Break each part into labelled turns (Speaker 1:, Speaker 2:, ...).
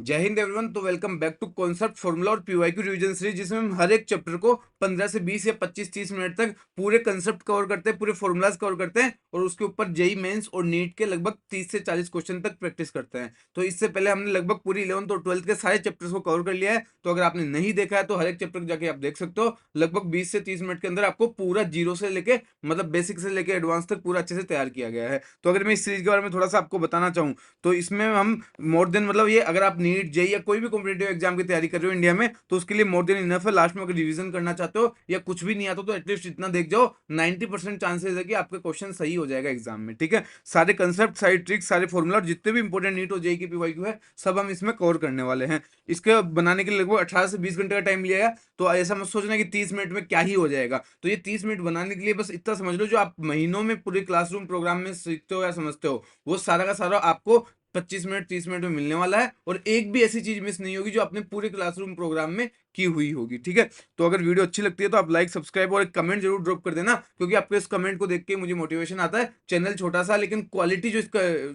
Speaker 1: जय हिंद एवरीवन। तो welcome back to concept formula और पीवाईक्यू रिवीजन सीरीज, जिसमें हम हर एक चैप्टर को 15 से 20 या 25-30 मिनट तक पूरे कंसेप्ट कवर करते हैं, पूरे फॉर्मूलाज कवर करते हैं और उसके ऊपर जेई मेंस और नीट के लगभग 30 से 40 क्वेश्चन तक प्रैक्टिस करते हैं। तो इससे पहले हमने लगभग पूरी 11th और 12th के सारे चैप्टर्स को कवर कर लिया है। तो अगर आपने नहीं देखा है तो हर एक चैप्टर जाके आप देख सकते हो। लगभग 20 से 30 मिनट के अंदर आपको पूरा जीरो से लेके मतलब बेसिक से लेके एडवांस तक पूरा अच्छे से तैयार किया गया है। तो अगर मैं इस सीरीज के बारे में थोड़ा सा आपको बताना चाहूँ तो इसमें हम मोर देन मतलब ये अगर आप नीट जेई या कोई भी कॉम्पिटेटिव एग्जाम की तैयारी कर रहे हो इंडिया में तो उसके लिए मोर देन इनफ है। लास्ट में अगर रिवीजन करना चाहते हो या कुछ भी नहीं आता तो एटलीस्ट इतना देख जाओ, 90% चांसेस है कि आपका क्वेश्चन सही हो जाएगा एग्जाम में। ठीक है, सारे कंसेप्ट, सारी ट्रिक्स, सारे फॉर्मूला और जितने भी इंपॉर्टेंट नीट और जेई की पीवाईक्यू है सब हम इसमें कवर करने वाले हैं। इसके बनाने के लिए लगभग 18 से 20 घंटे का टाइम लिया है। तो ऐसा मत सोचना कि 30 मिनट में क्या ही हो जाएगा। तो ये 30 मिनट बनाने के लिए बस इतना समझ लो, जो आप महीनों में पूरे क्लासरूम प्रोग्राम में सीखते हो या समझते हो वो सारा का सारा आपको 25 मिनट 30 मिनट में मिलने वाला है। और एक भी ऐसी चीज मिस नहीं होगी जो अपने पूरे क्लासरूम प्रोग्राम में की हुई होगी। ठीक है, तो अगर वीडियो अच्छी लगती है तो आप लाइक, सब्सक्राइब और एक कमेंट जरूर ड्रॉप कर देना, क्योंकि आपके इस कमेंट को देख के मुझे मोटिवेशन आता है। चैनल छोटा सा लेकिन क्वालिटी जो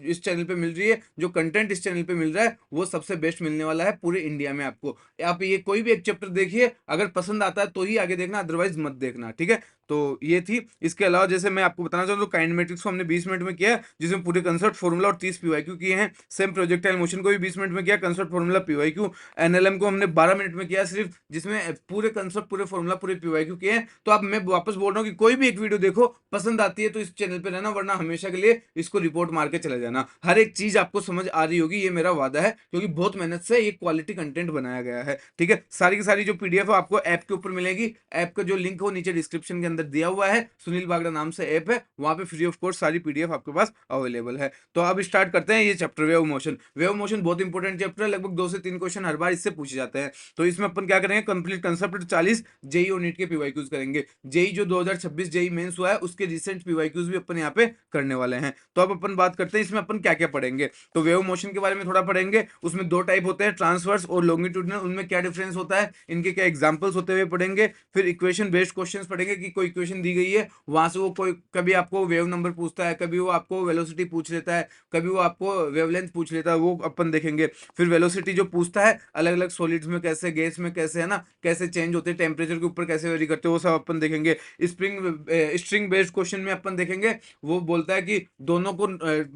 Speaker 1: इस चैनल पे मिल रही है, जो कंटेंट इस चैनल पे मिल रहा है वो सबसे बेस्ट मिलने वाला है पूरे इंडिया में आपको। आप ये कोई भी एक चैप्टर देखिए, अगर पसंद आता है तो ही आगे देखना, अदरवाइज मत देखना। ठीक है, तो ये थी। इसके अलावा जैसे मैं आपको बताना चाहूँ तो काइनेमेटिक्स को हमने 20 मिनट में किया है, जिसमें पूरे कंसेप्ट फॉर्मूला और 30 पीवाईक्यू किए हैं। सेम प्रोजेक्टाइल मोशन को भी 20 मिनट में किया, कंसेप्ट फॉर्मूला पीवाईक्यू। एनएलएम को हमने 12 मिनट में किया सिर्फ, जिसमें पूरे कंसेप्ट, पूरे फॉर्मूला, पूरे पीवाईक्यू किए हैं। तो अब मैं वापस बोल रहा हूँ कि कोई भी एक वीडियो देखो, पसंद आती है तो इस चैनल पे रहना, वरना हमेशा के लिए इसको रिपोर्ट मार के चले जाना। हर एक चीज आपको समझ आ रही होगी, ये मेरा वादा है, क्योंकि बहुत मेहनत से ये क्वालिटी कंटेंट बनाया गया है। ठीक है, सारी की सारी जो पीडीएफ है आपको ऐप के ऊपर मिलेगी। ऐप का जो लिंक है वो नीचे डिस्क्रिप्शन के अंदर दिया हुआ है। सुनील बागड़ा नाम से ऐप है, वहां पे फ्री ऑफ कॉस्ट सारी पीडीएफ आपके पास अवेलेबल है। तो अब स्टार्ट करते हैं ये chapter wave motion. Wave motion बहुत इंपॉर्टेंट चैप्टर है, लगभग 2 से 3 क्वेश्चन हर बार इससे पूछे जाते हैं। तो इसमें अपन क्या करेंगे, कंप्लीट कंसेप्ट 40 जेई और नीट के पीवाईक्यूज करेंगे। जेई जो 2026 जेई मेंस हुआ है उसके रिसेंट पीवाईक्यूज भी अपन यहाँ पे करने वाले हैं। तो अब अपन बात करते हैं इसमें अपन क्या क्या पढ़ेंगे। तो वेव मोशन के बारे में थोड़ा पढ़ेंगे। उसमें दो टाइप होते हैं, ट्रांसवर्स और लॉन्गिट्यूडिनल। उनमें क्या डिफरेंस होता है, इनके क्या एग्जांपल्स होते हुए पढ़ेंगे। फिर इक्वेशन बेस्ड क्वेश्चंस पढ़ेंगे कि कोई इक्वेशन दी गई है, वहां से वो कोई कभी आपको वेव नंबर पूछता है, कभी वो आपको वेलोसिटी पूछ लेता है, कभी वो आपको वेवलेंथ पूछ लेता है, वो अपन देखेंगे। फिर वेलोसिटी जो पूछता है अलग अलग सॉलिड्स में कैसे, गैस में कैसे, है ना, कैसे चेंज होते हैं, टेम्परेचर के ऊपर कैसे वेरी करते हैं, वो सब अपन देखेंगे। स्ट्रिंग बेस्ड क्वेश्चन में अपन देखेंगे, वो बोलता है कि दोनों को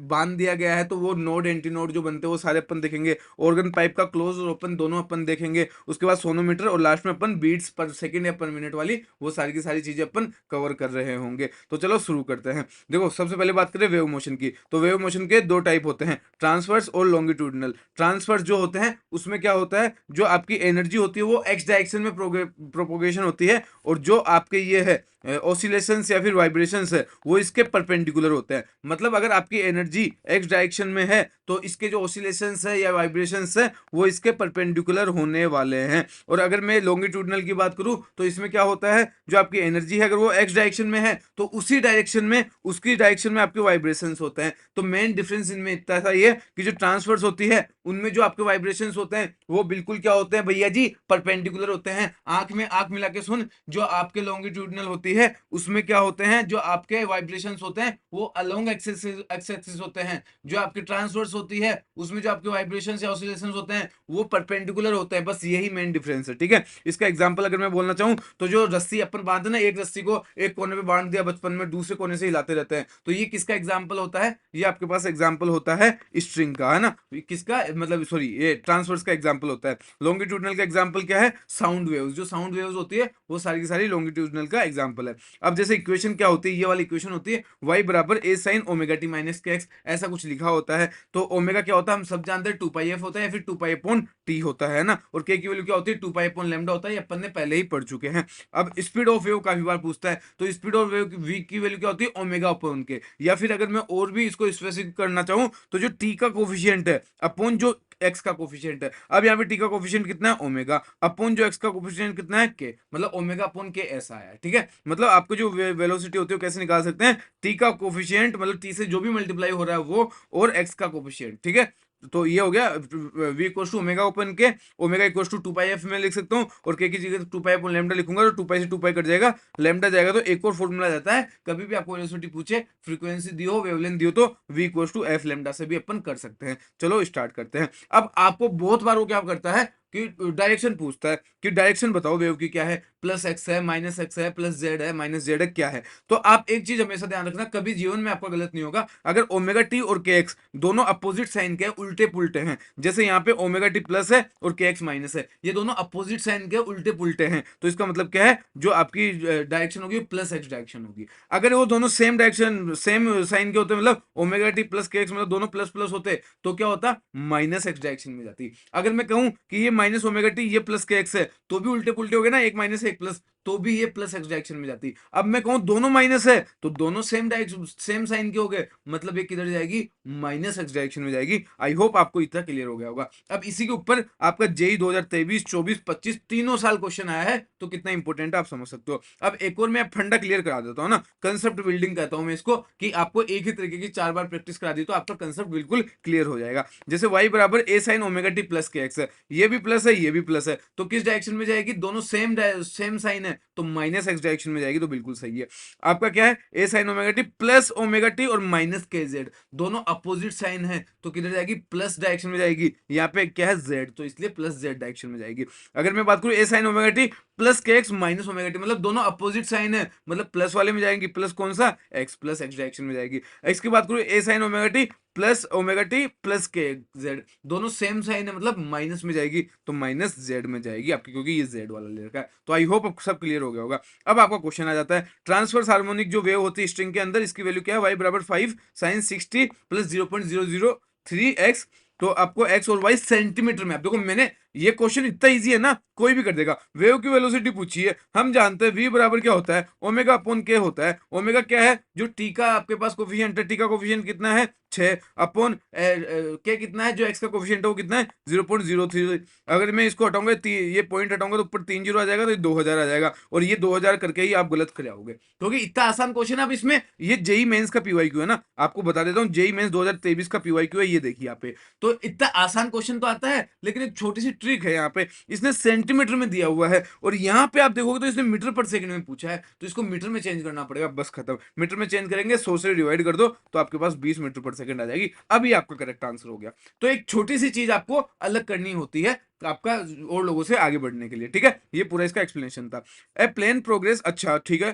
Speaker 1: बांध दिया गया है तो वो नोड एंटी नोड जो बनते हैं वो सारे अपन देखेंगे। ऑर्गन पाइप का क्लोज और ओपन दोनों अपन देखेंगे। उसके बाद सोनोमीटर और लास्ट में अपन बीट्स पर सेकंड या पर मिनट वाली वो सारी की सारी चीजें अपन कवर कर रहे होंगे। तो चलो शुरू करते हैं। देखो, सबसे पहले बात करें वेव मोशन की, तो वेव मोशन के दो टाइप होते हैं, ट्रांसवर्स और लॉन्गिट्यूडिनल। ट्रांसवर्स जो होते हैं उसमें क्या होता है, जो आपकी एनर्जी होती है वो एक्स डायरेक्शन में प्रोपोगेशन होती है, और जो आपके ये है ऑसिलेशंस या फिर वाइब्रेशंस है वो इसके परपेंडिकुलर होते हैं। मतलब अगर आपकी एनर्जी एक्स डायरेक्शन में है तो इसके जो ऑसिलेशंस है या वाइब्रेशंस है वो इसके परपेंडिकुलर होने वाले हैं। और अगर मैं लॉन्गिट्यूडिनल की बात करूं तो इसमें क्या होता है, जो आपकी एनर्जी है अगर वो एक्स डायरेक्शन में है तो उसी डायरेक्शन में, उसकी डायरेक्शन में आपके वाइब्रेशंस होते हैं। तो मेन डिफरेंस इनमें इतना सा ये कि जो ट्रांसवर्स होती है उनमें जो आपके वाइब्रेशंस होते हैं वो बिल्कुल क्या होते हैं भैया जी, परपेंडिकुलर होते हैं। आंख में आंख मिला के सुन, जो आपके लॉन्गिट्यूडिनल होती है उसमें क्या होते हैं, जो आपके वाइब्रेशंस होते हैं वो अलोंग एक्सिस होते हैं। जो आपकी ट्रांसवर्स होती है उसमें जो आपके वाइब्रेशंस या ऑसिलेशंस होते हैं वो परपेंडिकुलर होते हैं। बस यही मेन डिफरेंस है। ठीक है, इसका एग्जांपल अगर मैं बोलना चाहूं तो जो रस्सी अपन बांधे ना, एक रस्सी को एक कोने पे बांध दिया बचपन में, दूसरे कोने से हिलाते रहते हैं, तो ये किसका एग्जाम्पल होता है, ये आपके पास एग्जाम्पल होता है स्ट्रिंग का, है ना। किसका मतलब, सॉरी, ये ट्रांसवर्स का एग्जाम्पल होता है। लॉन्गिट्यूडिनल का एग्जाम्पल क्या है, साउंड वेव्स। जो साउंड वेव्स होती है वो सारी की सारी लॉन्गिट्यूडिनल का एग्जाम्पल है। अब जैसे इक्वेशन क्या होती है, ये वाली इक्वेशन होती है y बराबर ए साइन ओमेगा टी माइनस के एक्स, ऐसा कुछ लिखा होता है। तो ओमेगा क्या होता है हम सब जानते हैं, 2 पाई एफ होता है या फिर 2 पाई अपॉन टी होता है ना। और के की वैल्यू क्या होती है, 2 पाई अपॉन लैम्डा होता है, ये अपन ने पहले ही पढ़ चुके हैं। अब स्पीड ऑफ वेव काफी बार पूछता है, तो स्पीड ऑफ वेव वी की वैल्यू क्या होती है, ओमेगा अपॉन के। या फिर अगर मैं और भी इसको स्पेसिफिक करना चाहूँ तो जो टी का कोफिशियंट है अपॉन जो एक्स का कोफिशियंट है। अब यहाँ पे टी का कोफिशियंट कितना है, ओमेगा, अपॉन जो एक्स का कोफिशियंट कितना है, के, मतलब ओमेगा अपॉन के ऐसा है। ठीक है, मतलब आपको जो वेलोसिटी होती है वो कैसे निकाल सकते हैं, टी का कोफिशियंट मतलब टी से जो भी मल्टीप्लाई हो रहा है वो, और एक्स का कोफिशियंट। ठीक है, तो ये हो गया v equal to omega open के, ओमेगा इक्वल टू 2πf में लिख सकता हूँ, और k की जगह 2π अपॉन लैम्डा लिखूंगा, तो 2π से 2π कट जाएगा, लैम्डा जाएगा। तो एक और फॉर्मूला जाता है, कभी भी आपको यूनिवर्सिटी पूछे फ्रीक्वेंसी दियो वेवलेंथ दियो तो v equal to F lambda से भी अपन कर सकते हैं। चलो स्टार्ट करते हैं। अब आपको बहुत बार वो क्या करता है कि डायरेक्शन पूछता है कि डायरेक्शन बताओ वेव की क्या है, प्लस एक्स है, माइनस एक्स है, प्लस जेड है, माइनस जेड है, क्या है। तो आप एक चीज हमेशा ध्यान रखना, कभी जीवन में आपका गलत नहीं होगा अगर ओमेगा टी और के एक्स दोनों अपोजिट साइन के उल्टे पुल्टे हैं। जैसे यहाँ पे ओमेगा टी प्लस है और के एक्स माइनस है, ये दोनों अपोजिट साइन के उल्टे पुल्टे हैं, तो इसका मतलब क्या है, जो आपकी डायरेक्शन होगी प्लस एक्स डायरेक्शन होगी। अगर वो दोनों सेम डायरेक्शन सेम साइन के होते, मतलब ओमेगा टी प्लस के एक्स मतलब दोनों प्लस प्लस होते, तो क्या होता, माइनस एक्स डायरेक्शन में जाती। अगर मैं कहूं कि ये माइनस ओमेगा टी ये प्लस के एक्स है, तो भी उल्टे पुल्टे हो गए ना, एक माइनस एक प्लस, तो भी ये प्लस एक्स डायरेक्शन में जाती। अब मैं कहूं दोनों माइनस है, तो दोनों सेम डायरेक्शन सेम साइन के हो गए, मतलब ये किधर जाएगी, माइनस एक्स डायरेक्शन में जाएगी। आई होप आपको इतना क्लियर हो गया होगा। अब इसी के ऊपर आपका जेई 2023 24 25 तीनों साल क्वेश्चन आया है, तो कितना इंपॉर्टेंट है आप समझ सकते हो। अब एक और मैं फंडा क्लियर करा देता हूं ना, कंसेप्ट बिल्डिंग कहता हूं मैं इसको, कि आपको एक ही तरीके की 4 बार प्रैक्टिस करा दी तो आपका कंसेप्ट बिल्कुल क्लियर हो जाएगा। जैसे y बराबर ए साइन ओमेगा टी प्लस के एक्स है, ये भी प्लस है ये भी प्लस है, तो किस डायरेक्शन में जाएगी, दोनों सेम साइन है, तो माइनस एक्स डायरेक्शन में जाएगी, तो बिल्कुल सही है। आपका क्या है, A sine omega T plus omega T और माइनस के जेड, दोनों अपोजिट साइन है, तो किधर जाएगी, प्लस डायरेक्शन में जाएगी। यहाँ पे क्या है, जेड, तो इसलिए प्लस जेड डायरेक्शन में जाएगी। अगर मैं बात करूं A sine omega T plus के एक्स माइनस ओमेगा टी, मतलब दोनों अपोजिट साइन है, मतलब प्लस वाले में जाएंगी, प्लस कौन सा, एक्स, प्लस एक्स डायरेक्शन में जाएगी। एक्स की बात करूं A sine omega T plus omega T plus K Z, दोनों सेम साइन है, मतलब माइनस में जाएगी, तो माइनस जेड में जाएगी आपकी, क्योंकि ये जेड वाला ले रखा है। तो आई होप सब क्लियर हो गया होगा। अब आपका क्वेश्चन आ जाता है, ट्रांसवर्स हार्मोनिक जो वेव होती है स्ट्रिंग के अंदर, इसकी वैल्यू क्या है, वाई बराबर 5 साइन 60 प्लस 0.003 एक्स। तो आपको एक्स और वाई सेंटीमीटर में, आप देखो मैंने ये क्वेश्चन इतना इजी है ना, कोई भी कर देगा। वेव की वेलोसिटी पूछी है, हम जानते हैं v बराबर क्या होता है, ओमेगा अपॉन के होता है। ओमेगा क्या है, जो टी का आपके पास कोफिशिएंट है, टी का कोफिशिएंट कितना है, 6 अपॉन के कितना है, जो एक्स का कोफिशिएंट है वो कितना है, 0.03। अगर मैं इसको हटाऊंगा, ये पॉइंट हटाऊंगा, तो ऊपर 3 जीरो आ जाएगा, तो 2000 आ जाएगा, और ये 2000 करके ही आप गलत कर आओगे, क्योंकि इतना आसान क्वेश्चन है। अब इसमें ये जेई मेंस का पीवाईक्यू है ना, आपको बता देता हूँ, जेई मेंस 2023 का पीवाईक्यू है, ये देखिए यहाँ पे। तो इतना आसान क्वेश्चन तो आता है, लेकिन एक छोटी सी ट्रिक है यहाँ पे, इसने सेंटीमीटर में दिया हुआ है, और यहाँ पे आप देखोगे तो इसने मीटर पर सेकंड में पूछा है, तो इसको मीटर में चेंज करना पड़ेगा, बस खत्म। मीटर में चेंज करेंगे, 100 से डिवाइड कर दो, तो आपके पास 20 मीटर पर सेकंड आ जाएगी। अभी आपका करेक्ट आंसर हो गया। तो एक छोटी सी चीज आपको अलग करनी होती है आपका और लोगों से आगे बढ़ने के लिए, ठीक है। ये पूरा इसका एक्सप्लेनेशन था। ए प्लेन प्रोग्रेस, अच्छा ठीक है,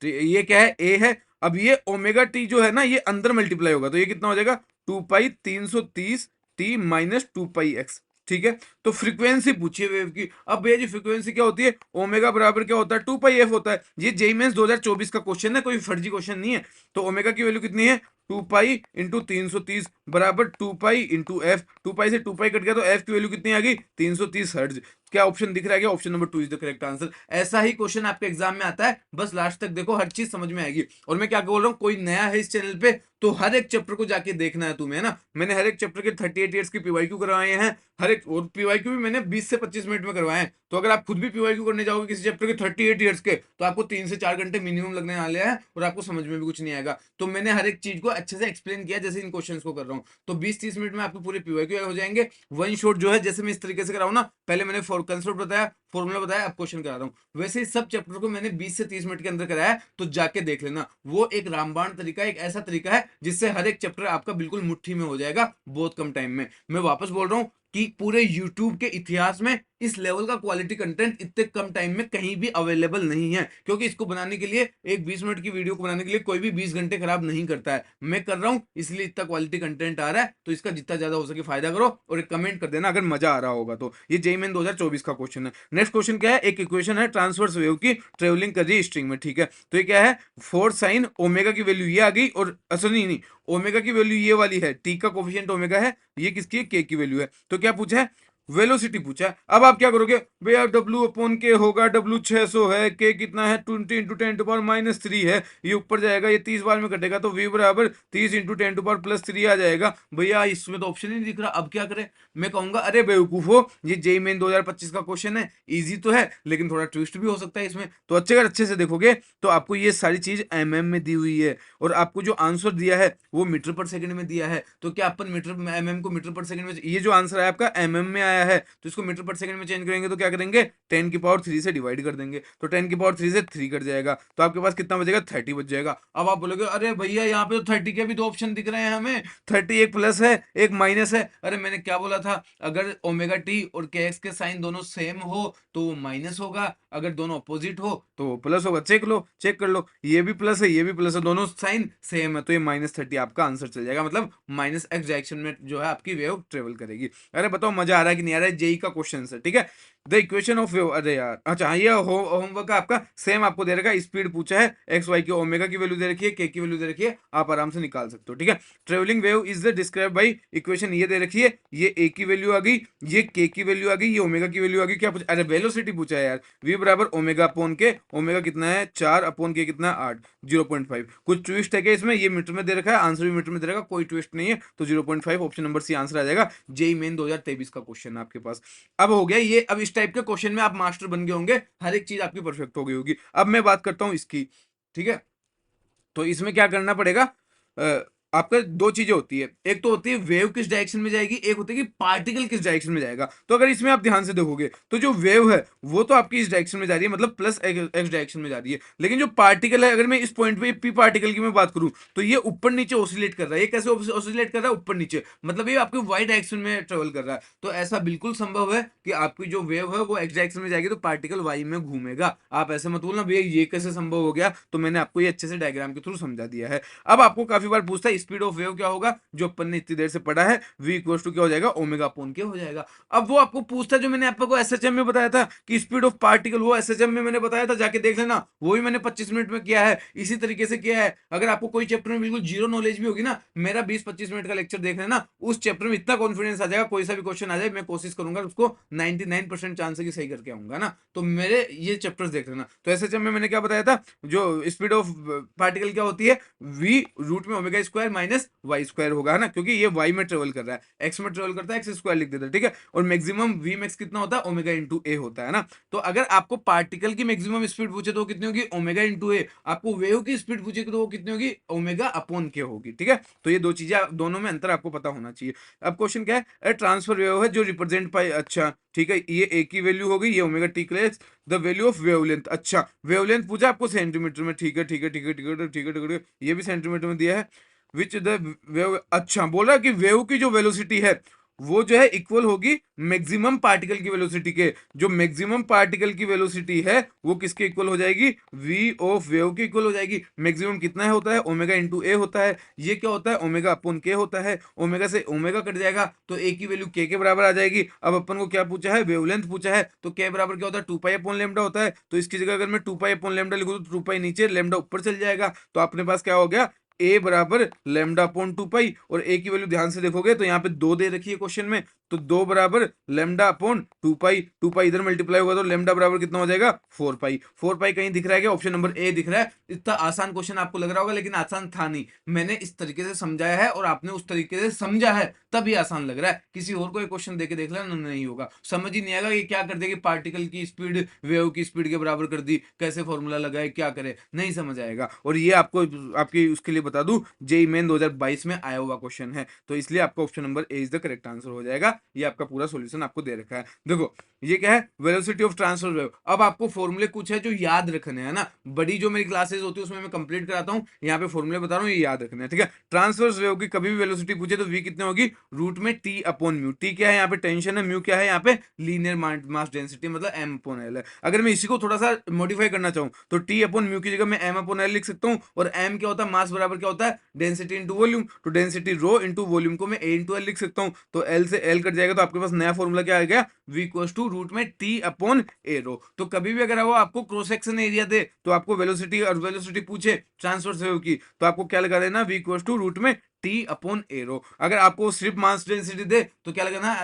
Speaker 1: तो ये क्या है, ए है। अब ये ओमेगा टी जो है ना, ये अंदर मल्टीप्लाई होगा, तो ये कितना हो जाएगा, 2 पाई 330 टी माइनस 2 पाई एक्स, ठीक है। तो फ्रीक्वेंसी पूछिए वेव की। अब भैया जी फ्रीक्वेंसी क्या होती है, ओमेगा बराबर क्या होता है, 2 पाई एफ होता है। ये जेई मेंस 2024 का क्वेश्चन है, कोई फर्जी क्वेश्चन नहीं है। तो ओमेगा की वैल्यू कितनी है, 2 पाई इंटू 330 बराबर 2 पाई इंटू एफ। 2 पाई से 2 पाई कट गया, तो एफ की वैल्यू कितनी आ गई, 330 हर्ट्ज। क्या ऑप्शन दिख रहा है, क्या option number 2 is the correct answer. ऐसा ही क्वेश्चन आपके एग्जाम में आता है, बस लास्ट तक देखो, हर चीज समझ में आएगी। और मैं क्या बोल रहा हूँ, कोई नया है इस चैनल पे, तो हर एक चैप्टर को जाके देखना है तुम्हें, है ना। मैंने हर एक चैप्टर के 38 ईयर्स की पीवाईक्यू करवाए हैं, हर एक, और पीवाईक्यू भी मैंने 20 से 25 मिनट में करवाए हैं। तो अगर आप खुद भी पीवाईक्यू करने जाओगे किसी चैप्टर के 38 ईयर्स के, तो आपको 3 से 4 घंटे मिनिमम लगने वाले हैं, और आपको समझ में भी कुछ नहीं आएगा। तो मैंने हर एक चीज को अच्छे से एक्सप्लेन किया, जैसे इन क्वेश्चंस को कर रहा हूँ। तो 20-30 मिनट में आपको पूरे पीवाईक्यू हो जाएंगे। वन शॉट जो है, जैसे मैं इस तरीके से कराऊँ ना, पहले मैंने कंसेप्ट बताया, फॉर्मूला बताया, अब क्वेश्चन करा रहा हूँ। वैसे ही सब चैप्टर को मैंने 20 से 30 मिनट के अंदर कराया, तो जाके देख लेना। वो एक रामबाण तरीका, एक ऐसा तरीका है जिससे हर एक चैप्टर आपका बिल्कुल मुट्ठी में हो जाएगा बहुत कम टाइम में। मैं वापस बोल रहा हूँ कि पूरे YouTube के इतिहास में इस लेवल का क्वालिटी कंटेंट इतने कम टाइम में कहीं भी अवेलेबल नहीं है, क्योंकि इसको बनाने के लिए, एक 20 मिनट की वीडियो को बनाने के लिए कोई भी 20 घंटे खराब नहीं करता है। मैं कर रहा हूं, इसलिए इतना क्वालिटी कंटेंट आ रहा है। तो इसका जितना ज्यादा हो सके फायदा करो, और एक कमेंट कर देना अगर मजा आ रहा होगा तो। ये जेईई मेन 2024 का क्वेश्चन है। नेक्स्ट क्वेश्चन क्या है, एक इक्वेशन है ट्रांसवर्स वेव की ट्रेवलिंग कर रही है स्ट्रिंग में, ठीक है। तो ये क्या है, 4 साइन ओमेगा की वैल्यू ये आ गई, और अच्छा नहीं, ओमेगा की वैल्यू ये वाली है, टी का कोफिशिएंट ओमेगा है, ये किसकी है, के की वैल्यू है। तो क्या पूछा है, वेलोसिटी पूछा है। अब आप क्या करोगे भैया, डब्ल्यू अपॉन के होगा, डब्ल्यू 600 है, के कितना है 20 इंटू 10⁻³ है, ये ऊपर जाएगा, ये 30 बार में कटेगा तो v बराबर 30 इंटू 10⁻³ आ जाएगा। भैया इसमें तो ऑप्शन ही नहीं दिख रहा, अब क्या करें? मैं कहूंगा अरे बेवकूफो, ये जेई मेन 2025 का क्वेश्चन है, इजी तो है लेकिन थोड़ा ट्विस्ट भी हो सकता है इसमें। तो अगर अच्छे से देखोगे तो आपको ये सारी चीज में दी हुई है, और आपको जो आंसर दिया है वो मीटर पर सेकंड में दिया है। तो क्या अपन मीटर को मीटर पर सेकंड में, ये जो आंसर है आपका में आया है तो इसको मीटर पर सेकंड में चेंज करेंगे तो क्या करेंगे, 10⁻³ से डिवाइड कर देंगे, तो 10⁻³ से 3 कट जाएगा, तो आपके पास कितना बचेगा, 30 बच जाएगा। अब आप बोलोगे अरे भैया यहाँ पे तो 30 के भी दो ऑप्शन दिख रहे हैं हमें, 30 एक प्लस है एक माइनस है। अरे मैंने क्या बोला था, अगर ओमेगा टी और के एक्स के साइन दोनों सेम हो तो वो माइनस होगा, अगर दोनों अपोजिट हो तो वो प्लस होगा। चेक कर लो, ये भी प्लस है ये भी प्लस है, दोनों साइन सेम है, तो ये -30 आपका आंसर चल जाएगा, मतलब -x डायरेक्शन में जो है आपकी वेव ट्रेवल करेगी। अरे बताओ मजा आ रहा है कि नहीं आ रहा है? जेई का क्वेश्चन है, ठीक है। द इक्वेशन ऑफ वेव, अरे यार अच्छा ये होमवर्क आपका सेम आपको दे रखा है, स्पीड पूछा है, एक्स वाई की ओमेगा की वैल्यू दे रखी है, के की वैल्यू दे रखी है, आप आराम से निकाल सकते हो, ठीक है। Travelling wave is the describe by equation, ये दे रखी है, ये ए की वैल्यू आ गई, ये के की वैल्यू आ गई, ये ओमेगा की वैल्यू आ गई। क्या पूछा? अरे वेलोसिटी पूछा है यार, वी बराबर ओमेगा अपॉन के, ओमेगा कितना है 4 अपॉन के कितना 8, 0.5। कुछ ट्विस्ट है क्या इसमें? ये मीटर में दे रखा है, आंसर भी मीटर में दे रखा है, कोई ट्विस्ट नहीं है, तो 0.5 ऑप्शन नंबर सी आंसर आ जाएगा। जेई मेन 2023 का क्वेश्चन है आपके पास। अब हो गया ये, अब इस टाइप के क्वेश्चन में आप मास्टर बन गए होंगे, हर एक चीज आपकी परफेक्ट हो गई होगी। अब मैं बात करता हूं इसकी, ठीक है। तो इसमें क्या करना पड़ेगा, आपका दो चीजें होती है, एक तो होती है वेव किस डायरेक्शन में जाएगी, एक होती है कि पार्टिकल किस डायरेक्शन में जाएगा। तो अगर इसमें आप ध्यान से देखोगे तो जो वेव है वो तो आपकी इस डायरेक्शन में जा रही है, मतलब प्लस एक्स डायरेक्शन में जा रही है, लेकिन जो पार्टिकल है, अगर मैं इस पॉइंट पे पी पार्टिकल की मैं बात करूं तो ये ऊपर नीचे ऑसिलेट कर रहा है। ये कैसे ऑसिलेट कर रहा है? ऊपर नीचे, मतलब ये आपके वाई डायरेक्शन में ट्रेवल कर रहा है। तो ऐसा बिल्कुल संभव है कि आपकी जो वेव है वो एक्स डायरेक्शन में जाएगी तो पार्टिकल वाई में घूमेगा। आप ऐसे मत बोलना भैया ये कैसे संभव हो गया, तो मैंने आपको ये अच्छे से डायग्राम के थ्रू समझा दिया है। अब आपको काफी बार पूछता है स्पीड ऑफ वेव क्या होगा, जो अपन ने इतनी देर से पढ़ा है, v इक्वल टू क्या हो जाएगा, ओमेगा अपॉन के हो जाएगा। अब वो आपको पूछता है जो मैंने आपको एसएचएम में बताया था कि स्पीड ऑफ पार्टिकल, वो एसएचएम में मैंने बताया था, जाके देख लेना, वो भी मैंने 25 मिनट में किया है, इसी तरीके से किया है। अगर आपको कोई चैप्टर में बिल्कुल जीरो नॉलेज भी होगी ना, मेरा 20-25 मिनट का लेक्चर देख लेना, उस चैप्टर में इतना कॉन्फिडेंस आ जाएगा, कोई सा भी क्वेश्चन आ जाए मैं कोशिश करूंगा उसको 99% चांस है कि सही करके आऊंगा ना। तो मेरे ये चैप्टर्स देख लेना। तो एसएचएम में मैंने क्या बताया था, जो स्पीड ऑफ पार्टिकल क्या होती है, v रूट में omega square minus Y square होगा ना, क्योंकि ये y में ट्रेवल कर रहा है, x में ट्रेवल करता है, एक्स स्क्वायर लिख देता है, ठीक है। और मैक्सिमम v मैक्स कितना होता है, ओमेगा इंटू ए होता है ना। तो अगर आपको पार्टिकल की मैक्सिमम स्पीड पूछे तो वो कितनी होगी, ओमेगा इंटू ए। आपको वेव की स्पीड पूछे तो वो कितनी होगी, ओमेगा अपॉन के होगी, ठीक है। तो ये दो चीजें, दोनों में अंतर आपको पता होना चाहिए। अब क्वेश्चन क्या है, ट्रांसफर वेव है जो रिप्रेजेंट पाई, अच्छा ठीक है, ये ए की वैल्यू हो गई, ये ओमेगा टी क्लेस, द वैल्यू ऑफ वेवलेंथ, अच्छा वेवलेंथ पूछा आपको सेंटीमीटर में, ठीक है ठीक है ठीक है ठीक है ठीक है ठीक है, ये भी सेंटीमीटर में दिया है। विच द वेव, अच्छा बोल रहा है कि वेव की जो वेलोसिटी है वो जो है इक्वल होगी मैक्सिमम पार्टिकल की वेलोसिटी के। जो मैक्सिमम पार्टिकल की वेलोसिटी है वो किसके इक्वल हो जाएगी, v ऑफ वेव के इक्वल हो जाएगी। मैक्सिमम कितना है होता है, ओमेगा इंटू ए होता है, ये क्या होता है, ओमेगा अपॉन के होता है, ओमेगा से ओमेगा कट जाएगा तो ए की वैल्यू के बराबर आ जाएगी। अब अपन को क्या पूछा है, वेवलेंथ पूछा है, तो के बराबर क्या होता है, 2 पाई अपॉन लेमडा होता है। तो इसकी जगह अगर मैं 2 पाई अपॉन लेमडा लिखूं तो 2 पाई नीचे लेमडा ऊपर चल जाएगा, तो अपने पास क्या हो गया, ए बराबर लेमडा अपॉन 2 पाई, और ए की वैल्यू ध्यान से देखोगे तो यहाँ पे 2 दे रखी है क्वेश्चन में, तो 2 बराबर लेमडा अपॉन 2 पाई, 2 पाई इधर मल्टीप्लाई होगा तो लेमडा बराबर कितना हो जाएगा, 4 पाई। 4 पाई कहीं दिख रहा है क्या, ऑप्शन नंबर ए दिख रहा है। इतना आसान क्वेश्चन आपको लग रहा होगा लेकिन आसान था नहीं, मैंने इस तरीके से समझाया है और आपने उस तरीके से समझा है तभी आसान लग रहा है। किसी और को क्वेश्चन देके देख लेना, नहीं होगा, समझ ही नहीं आएगा कि क्या कर देगी, पार्टिकल की स्पीड वेव की स्पीड के बराबर कर दी, कैसे फॉर्मूला लगाए, क्या करे, नहीं समझ आएगा। और ये आपको आपकी उसके लिए बता दूं, जेई मेन 2022 में आया हुआ क्वेश्चन है, तो इसलिए आपका option number A is the correct answer हो जाएगा। ये आपका पूरा सॉल्यूशन आपको दे रखा है। देखो ये क्या है, वेलोसिटी ऑफ ट्रांसफर वेव। अब आपको फॉर्मूले कुछ है जो याद रखने हैं ना, बड़ी जो मेरी क्लासेस होती है उसमें मैं कंप्लीट कराता हूँ, यहाँ पे फॉर्मूले बता रहा हूँ, ये याद रखने हैं, ठीक है। ट्रांसवर्स वेव की कभी भी वेलोसिटी पूछे तो वी कितने होगी, रूट में टी अपॉन म्यू। टी क्या है यहाँ पे, टेंशन है, म्यू क्या है यहाँ पे, लीनियर मास डेंसिटी, मतलब एम अपॉन एल है। अगर मैं इसी को थोड़ा सा मॉडिफाई करना चाहूँ तो टी अपॉन म्यू की जगह मैं एम अपॉन एल लिख सकता हूँ, और एम क्या होता है, मास बराबर क्या होता है, डेंसिटी इंटू वॉल्यूम। तो डेंसिटी रो इंटू वॉल्यूम को मैं ए इंटू एल लिख सकता हूँ, तो एल से एल कट जाएगा, तो आपके पास नया फॉर्मूला क्या आ गया, v इक्वल्स टू रूट में टी अपॉन ए रो। तो कभी भी अगर वो आपको क्रॉस सेक्शन एरिया दे तो आपको वेलोसिटी और वेलोसिटी पूछे ट्रांसवर्स वेव की, तो आपको क्या लगा देना, v इक्वल्स टू रूट में टी अपॉन ए रो। अगर आपको सिर्फ मास डेंसिटी दे तो क्या लगाना,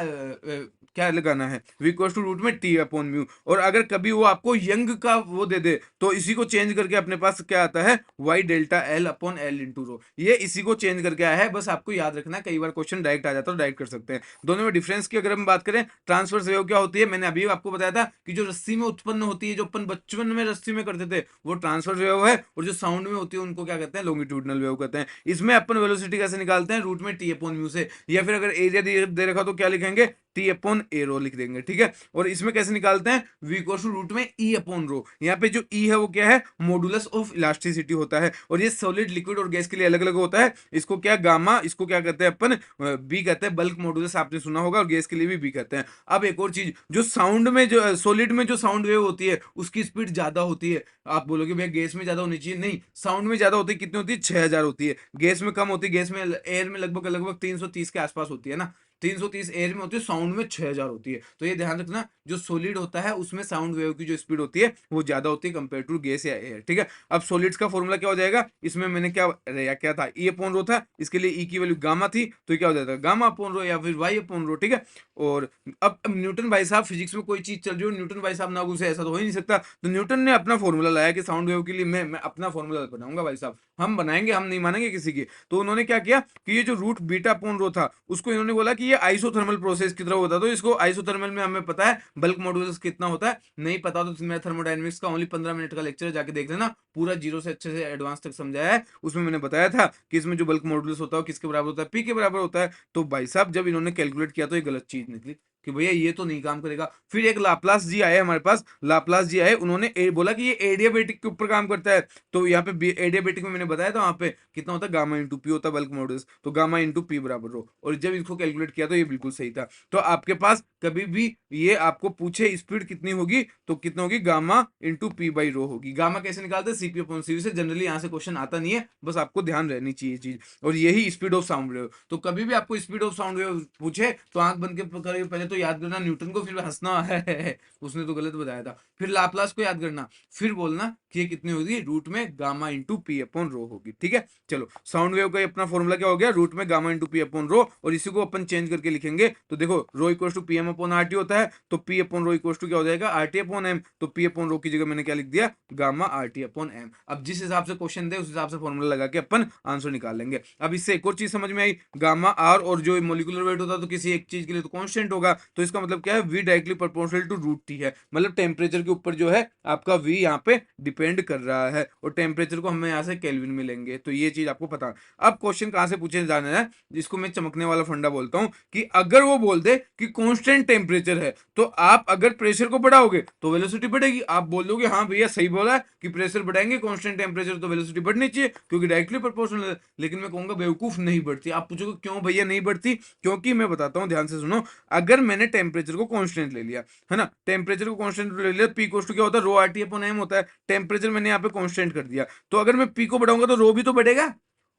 Speaker 1: क्या लगाना है, v इक्वल टू रूट में t अपॉन म्यू। और अगर कभी वो आपको यंग का वो दे दे तो इसी को चेंज करके अपने पास क्या आता है, y delta l upon l into rho, ये इसी को चेंज करके आया है। बस आपको याद रखना, कई बार क्वेश्चन डायरेक्ट आ जाता है, डायरेक्ट कर सकते हैं। दोनों में डिफरेंस की अगर हम बात करें, ट्रांसवर्स वेव क्या होती है, मैंने अभी आपको बताया था कि जो रस्सी में उत्पन्न होती है, जो अपन बचपन में रस्सी में करते थे, वो ट्रांसवर्स वेव है। और जो साउंड में होती है उनको क्या कहते हैं, लॉन्गिट्यूडनल वेव कहते हैं। इसमें अपन वेलोसिटी कैसे निकालते हैं, रूट में टी अपॉन म्यू से, या फिर अगर एरिया दे रखा तो क्या लिखेंगे, टी अपॉन ए रो लिख देंगे, ठीक है। और इसमें कैसे निकालते हैं, वी इक्वल टू रूट में ई अपॉन रो। यहाँ पे जो ई है वो क्या है, मॉडुलस ऑफ इलास्टिसिटी होता है। और ये सॉलिड, लिक्विड और गैस के लिए अलग अलग होता है। इसको क्या गामा, इसको क्या कहते हैं अपन, बी कहते हैं, बल्क मॉडुलस आपने सुना होगा, और गैस के लिए भी बी कहते हैं। अब एक और चीज, जो साउंड में, जो सॉलिड में जो साउंड वेव होती है उसकी स्पीड ज्यादा होती है। आप बोलोगे भैया गैस में ज्यादा होनी चाहिए, नहीं, साउंड में ज्यादा होती है। कितनी होती है, 6000 होती है। गैस में कम होती है, गैस में एयर में लगभग लगभग 330 के आसपास होती है ना, 330 एयर में होती है, साउंड में 6000 होती है। तो ये ध्यान रखना, जो सॉलिड होता है उसमें साउंड वेव की जो स्पीड होती है वो ज्यादा होती है कंपेयर टू गैस या एयर, ठीक है। अब सॉलिड्स का फॉर्मूला क्या हो जाएगा, इसमें मैंने क्या था, ई अपॉन रो था, इसके लिए ई की वैल्यू गामा थी, तो क्या हो जाता है, गामा अपॉन रो या फिर वाई अपॉन रो, ठीक है। और अब न्यूटन भाई साहब, फिजिक्स में कोई चीज चल रही हो, न्यूटन भाई साहब ना घुसे, ऐसा तो हो ही नहीं सकता। तो न्यूटन ने अपना फॉर्मूला लाया कि साउंड वेव के लिए मैं अपना फॉर्मूला बनाऊंगा भाई साहब, हम बनाएंगे, हम नहीं मानेंगे किसी की। तो उन्होंने क्या किया कि ये जो रूट बीटा अपॉन रो था उसको इन्होंने बोला कि ये आइसोथर्मल प्रोसेस की तरह होता। तो इसको आइसोथर्मल में हमें पता है बल्क मॉडुलस कितना होता है, नहीं पता तो मेरा थर्मोडायनेमिक्स का ओनली 15 मिनट का लेक्चर है, जाके देख लेना, पूरा जीरो से अच्छे से एडवांस तक समझाया है। उसमें मैंने बताया था कि इसमें जो बल्क मॉडुलस होता है किसके बराबर होता है, पी के बराबर होता है। तो भाई साहब जब इन्होंने कैलकुलेट किया तो ये गलत चीज निकली कि भैया ये तो नहीं काम करेगा। फिर एक लाप्लास जी आए हमारे पास, लाप्लास जी आए, उन्होंने बोला कि ये एडियाबेटिक के ऊपर काम करता है। तो यहाँ पे एडियाबेटिक में मैंने बताया था, वहां पे कितना होता है, गामा इंटू पी होता है बल्क मॉडुलस, तो गामा इंटू पी बराबर रो। और जब इसको कैलकुलेट किया तो ये बिल्कुल सही था। तो आपके पास कभी भी ये आपको पूछे स्पीड कितनी होगी, तो कितना होगी, gamma into P by rho होगी। गामा कैसे निकालते हैं, सीपी अपॉन सीवी से। जनरली यहाँ से क्वेश्चन आता नहीं है, बस आपको ध्यान रहनी चाहिए चीज। और यही स्पीड ऑफ साउंड वेव। तो कभी भी आपको स्पीड ऑफ साउंड वेव पूछे तो आंख बंद के करिए, पहले तो याद करना न्यूटन को, फिर हंसना है उसने तो गलत बताया था। फिर लाप्लास को याद करना, फिर बोलना कि ये कितनी होगी, रूट में गामा इंटू पी अपॉन रो होगी, ठीक है। चलो, साउंड वेव का अपना फॉर्मूला क्या हो गया, रूट में gamma into P upon rho. और इसी को अपन चेंज करके लिखेंगे, तो देखो rho equal to P M upon R T होता है, तो P upon rho equal to क्या हो जाएगा, आर टी अपॉन एम। तो पी अपॉन रो की जगह मैंने क्या लिख दिया, gamma R T upon M. अब जिस हिसाब से क्वेश्चन दे उस हिसाब से फॉर्मूला लगा के अपन आंसर निकाल लेंगे। अब इससे एक और चीज समझ में आई, गामा आर और जो मोलिकुलर वेट होता है तो किसी एक चीज के लिए तो कांस्टेंट होगा, तो इसका मतलब क्या है, V directly proportional to root T है। मतलब टेम्परेचर के ऊपर जो है आपका वी यहाँ पे डिपेंड कर रहा है, और टेम्परेचर को हम यहाँ से केल्विन में लेंगे। तो ये चीज आपको पता। अब क्वेश्चन कहां से पूछे जाना है, जिसको मैं चमकने वाला फंडा बोलता हूं, कि अगर वो बोल दे कि कांस्टेंट टेम्परेचर है, तो आप अगर प्रेशर को बढ़ाओगे तो वेलोसिटी बढ़ेगी। आप बोल दोगे हाँ भैया सही बोला है कि प्रेशर बढ़ाएंगे कांस्टेंट टेम्परेचर तो वेलोसिटी बढ़नी चाहिए, क्योंकि डायरेक्टली प्रोपोर्शनल है। लेकिन मैं कहूंगा बेवकूफ, नहीं बढ़ती। आप पूछोगे क्यों भैया नहीं बढ़ती, क्योंकि मैं बताता हूं, ध्यान से सुनो। अगर मैंने टेम्परेचर को कांस्टेंट ले लिया है ना, टेम्परेचर को कांस्टेंट ले लिया, पी इक्वल टू क्या होता है, rho R T upon M होता है। टेम्परेचर मैंने यहाँ पे कांस्टेंट कर दिया, तो अगर मैं पी को बढ़ाऊंगा तो रो भी तो बढ़ेगा,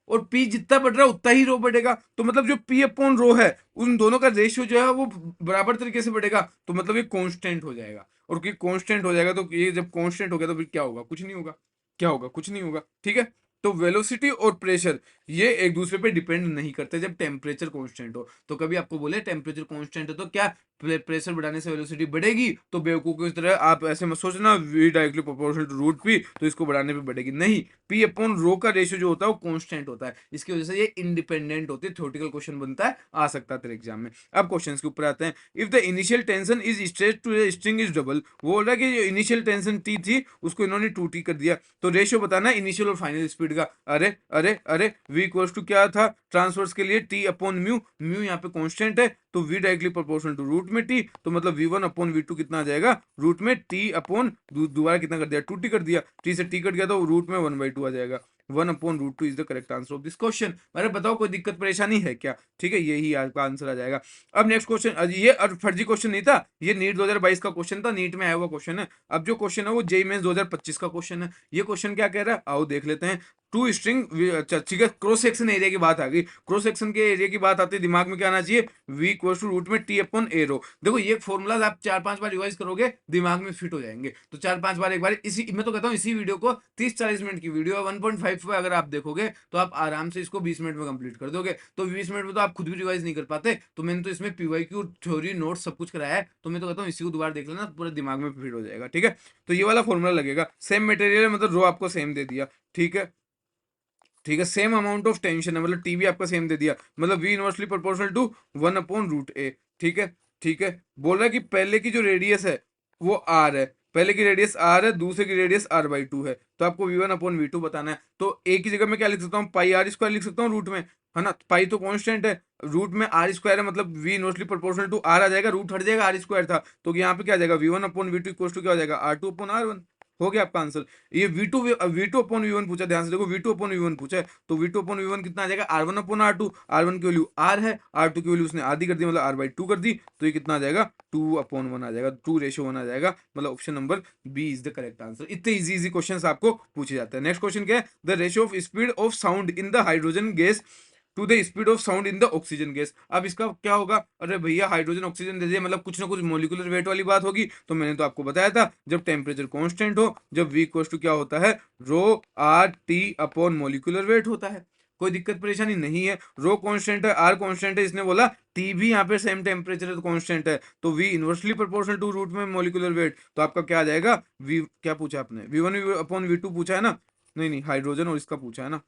Speaker 1: और पी जितना बढ़ रहा है उतना ही रो बढ़ेगा। तो मतलब जो पी अपॉन रो है उन दोनों का रेशियो जो है वो बराबर तरीके से बढ़ेगा, तो मतलब ये कांस्टेंट हो जाएगा। और कि कांस्टेंट हो जाएगा तो ये जब कांस्टेंट हो गया तो फिर क्या होगा, कुछ नहीं होगा। क्या होगा, कुछ नहीं होगा, ठीक है। तो वेलोसिटी और प्रेशर ये एक दूसरे पे डिपेंड नहीं करते जब टेम्परेचर कांस्टेंट हो। तो कभी आपको बोले टेम्परेचर कांस्टेंट है तो क्या प्रेशर बढ़ाने से वेलोसिटी बढ़ेगी, तो बेवकूफ की तरह आप ऐसे मत सोचना V directly proportional to root P, तो इसको बढ़ाने पे बढ़ेगी, नहीं। पी अपॉन रो का रेशियो जो होता है वो कांस्टेंट होता है, इसकी वजह से ये इंडिपेंडेंट होती है। थ्योरेटिकल क्वेश्चन बनता है, आ सकता है तेरे एग्जाम में। अब क्वेश्चन के ऊपर आते हैं। If the initial tension is straight to string is double, वो बोल रहा है कि जो इनिशियल टेंशन टी थी उसको इन्होंने 2t कर दिया, तो रेशियो बताना है इनिशियल और फाइनल स्पीड का। अरे अरे अरे, v इक्वल्स टू क्या था ट्रांसवर्स के लिए, t अपॉन म्यू। म्यू यहाँ पे कांस्टेंट है, तो v directly proportional to root में t, तो मतलब v1 अपॉन v2 कितना आ जाएगा, रूट में t अपॉन दोबारा कितना कर दिया, 2t कर दिया, t से t कट गया तो रूट में 1/2 आ जाएगा। 1/√2 is the correct answer of this question. अरे बताओ कोई दिक्कत परेशानी है क्या, ठीक है, यही आपका आंसर आ जाएगा। अब नेक्स्ट क्वेश्चन, ये फर्जी क्वेश्चन नहीं था, ये नीट 2022 का क्वेश्चन था, नीट में आया हुआ क्वेश्चन है। अब जो क्वेश्चन है वो जेईई मेंस 2025 का क्वेश्चन है। ये क्वेश्चन क्या कह रहा है, आओ देख लेते हैं। टू स्ट्रिंग, अच्छा ठीक है, क्रॉस सेक्शन एरिया की बात आ गई। क्रॉस सेक्शन के एरिया की बात आती है, दिमाग में क्या आना चाहिए, v इक्वल टू रूट में टी अपॉन ए रो। देखो ये फॉर्मूलाज आप 4-5 बार रिवाइज करोगे, दिमाग में फिट हो जाएंगे। तो 4-5 बार एक बार, इसी मैं तो कहता हूँ इसी वीडियो को 30-40 मिनट की वीडियो है, 1.5 पे अगर आप देखोगे तो आप आराम से इसको 20 मिनट में कंप्लीट कर दोगे। तो 20 मिनट में तो आप खुद भी रिवाइज नहीं कर पाते, तो मैंने तो इसमें पीवाईक्यू थ्योरी नोट सब कुछ कराया है, तो मैं तो कहता हूँ इसी को दोबारा देख लेना, पूरे दिमाग में फिट हो जाएगा। ठीक है, तो ये वाला फॉर्मूला लगेगा। सेम मटेरियल मतलब रो आपको सेम दे दिया, ठीक है, ठीक है, सेम अमाउंट ऑफ टेंशन है, मतलब टी भी आपका सेम दे दिया, मतलब we inversely proportional to 1/√a। ठीक है, ठीक है, बोल रहा है कि पहले की जो रेडियस है वो आर है, पहले की रेडियस आर है, दूसरे की रेडियस r/2 है, तो आपको v1/v2 बताना है। तो a की जगह मैं क्या लिख सकता हूँ, पाई आर स्क्वायर लिख सकता हूँ रूट में, है ना, पाई तो कांस्टेंट है, रूट में आर स्क्वायर है, मतलब v inversely proportional to R आ जाएगा, रूट हट जाएगा, आर स्क्वायर था, तो यहाँ पे क्या आ जाएगा, v1/v2 इक्वल टू क्या हो जाएगा, r2/r1। हो गया आपका आंसर। ये v2/v1 पूछा, ध्यान से देखो, v2/v1 पूछा है, तो v2/v1 कितना आ जाएगा, r1/r2, r1 की वैल्यू r है, r2 की वैल्यू उसने आधी कर दी, मतलब r/2 कर दी, तो ये कितना आ जाएगा, 2/1 आ जाएगा, 2:1 आ जाएगा, मतलब option number B is the correct answer. इतने इजी इजी क्वेश्चन आपको पूछे जाते हैं। नेक्स्ट क्वेश्चन क्या है, the ratio of speed of sound in the hydrogen gas to the speed of sound in the oxygen gas. अब इसका क्या होगा, अरे भैया हाइड्रोजन ऑक्सीजन दे दिया, मतलब कुछ ना कुछ मोलिकुलर वेट वाली बात होगी। तो मैंने तो आपको बताया था, जब टेम्परेचर कांस्टेंट हो, जब v इक्वल टू क्या होता है, rho R T upon molecular weight होता है। कोई दिक्कत परेशानी नहीं है, रो कांस्टेंट है, आर कांस्टेंट है, इसने बोला टी भी यहाँ पे सेम टेम्परेचर है तो कांस्टेंट है, तो v inversely proportional to root में मोलिकुलर वेट, तो आपका क्या आ जाएगा, v क्या पूछा आपने, v1/v2 पूछा है ना, नहीं नहीं, हाइड्रोजन और इसका पूछा है ना,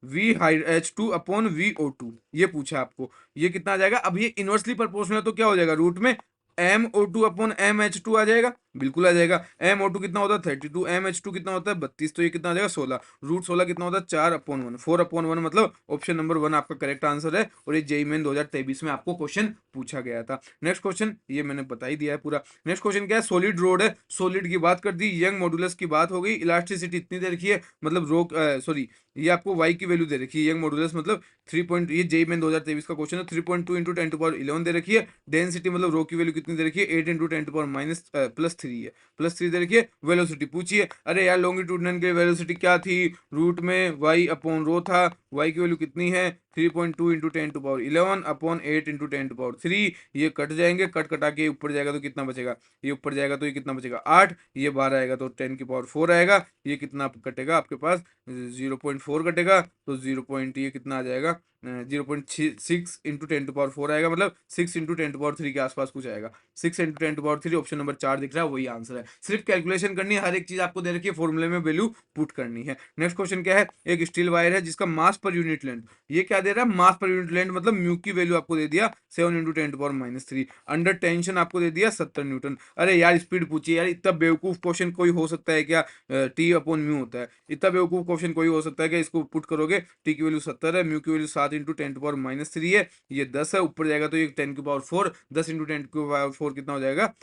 Speaker 1: VH2/VO2 ये पूछा आपको, ये कितना आ जाएगा, अब ये इनवर्सली प्रोपोर्शनल है तो क्या हो जाएगा, रूट में MO2/MH2 आ जाएगा, बिल्कुल आ जाएगा। MO2 कितना होता है 32, MH2 कितना होता है 32, तो ये कितना आ जाएगा 16, रूट 16 कितना होता है 4/1, 4/1, मतलब ऑप्शन नंबर 1 आपका करेक्ट आंसर है, और ये जेईई मेन 2023 में आपको क्वेश्चन पूछा गया था। नेक्स्ट क्वेश्चन ये मैंने बता ही दिया है पूरा। नेक्स्ट क्वेश्चन क्या है, सॉलिड रोड है, सॉलिड की बात कर दी, यंग मॉडुलस की बात हो गई, इलास्टिसिटी इतनी दे रखी है, मतलब रो सॉरी, ये आपको y की वैल्यू दे रखी है, यंग मॉडुलस मतलब 3 पॉइंट, ये जेईई मेन 2023 का क्वेश्चन है, 3.2 इंटू 10⁻11 दे रखी है। डेंसिटी मतलब रो की वैल्यू कितनी दे रखी है, 8 इंटू 10⁻+3 है, +3 दे रखी है। वेलोसिटी पूछिए, अरे यार लॉन्गिट्यूडनल की वेलोसिटी क्या थी, रूट में y/रो था, y की वैल्यू कितनी है 3.2 इंटू 10⁻11 अपॉन 8 इंटू 10⁻3, ये कट जाएंगे, कट कटा के ऊपर जाएगा तो कितना बचेगा, ये ऊपर जाएगा तो ये कितना बचेगा 8, ये 12 आएगा तो 10⁻4 आएगा, ये कितना कटेगा आपके पास 0.4 कटेगा, तो 0 पॉइंट ये कितना आ जाएगा 0.6 इंटू 10⁻4 आएगा, मतलब 6 इंटू 10⁻3 के आसपास कुछ आएगा, 6 इंटू 10⁻3, ऑप्शन नंबर 4 दिख रहा है, वही आंसर है। सिर्फ कैलकुलेशन करनी है, हर एक चीज आपको दे रखी है, फॉर्मूले में वैल्यू पुट करनी है। नेक्स्ट क्वेश्चन क्या है, एक स्टील वायर है जिसका मास पर यूनिट लेंथ, ये क्या दे रहा है, मास पर यूनिट लेंथ, मतलब म्यू की वैल्यू आपको दे दिया 7 इंटू 10⁻3, अंडर टेंशन आपको दे दिया 70 न्यूटन। अरे यार स्पीड पूछिए यार, इतना बेवकूफ क्वेश्चन कोई हो सकता है क्या, T/μ होता है, इतना बेवकूफ क्वेश्चन कोई हो सकता है कि इसको पुट करोगे, टी की वैल्यू 70 है, म्यू की वैल्यू 7 इंटू 10⁻3 है, ये 10 है, ऊपर जाएगा तो ये 10⁻4, 10 इंटू 10⁻4 कितना हो जाएगा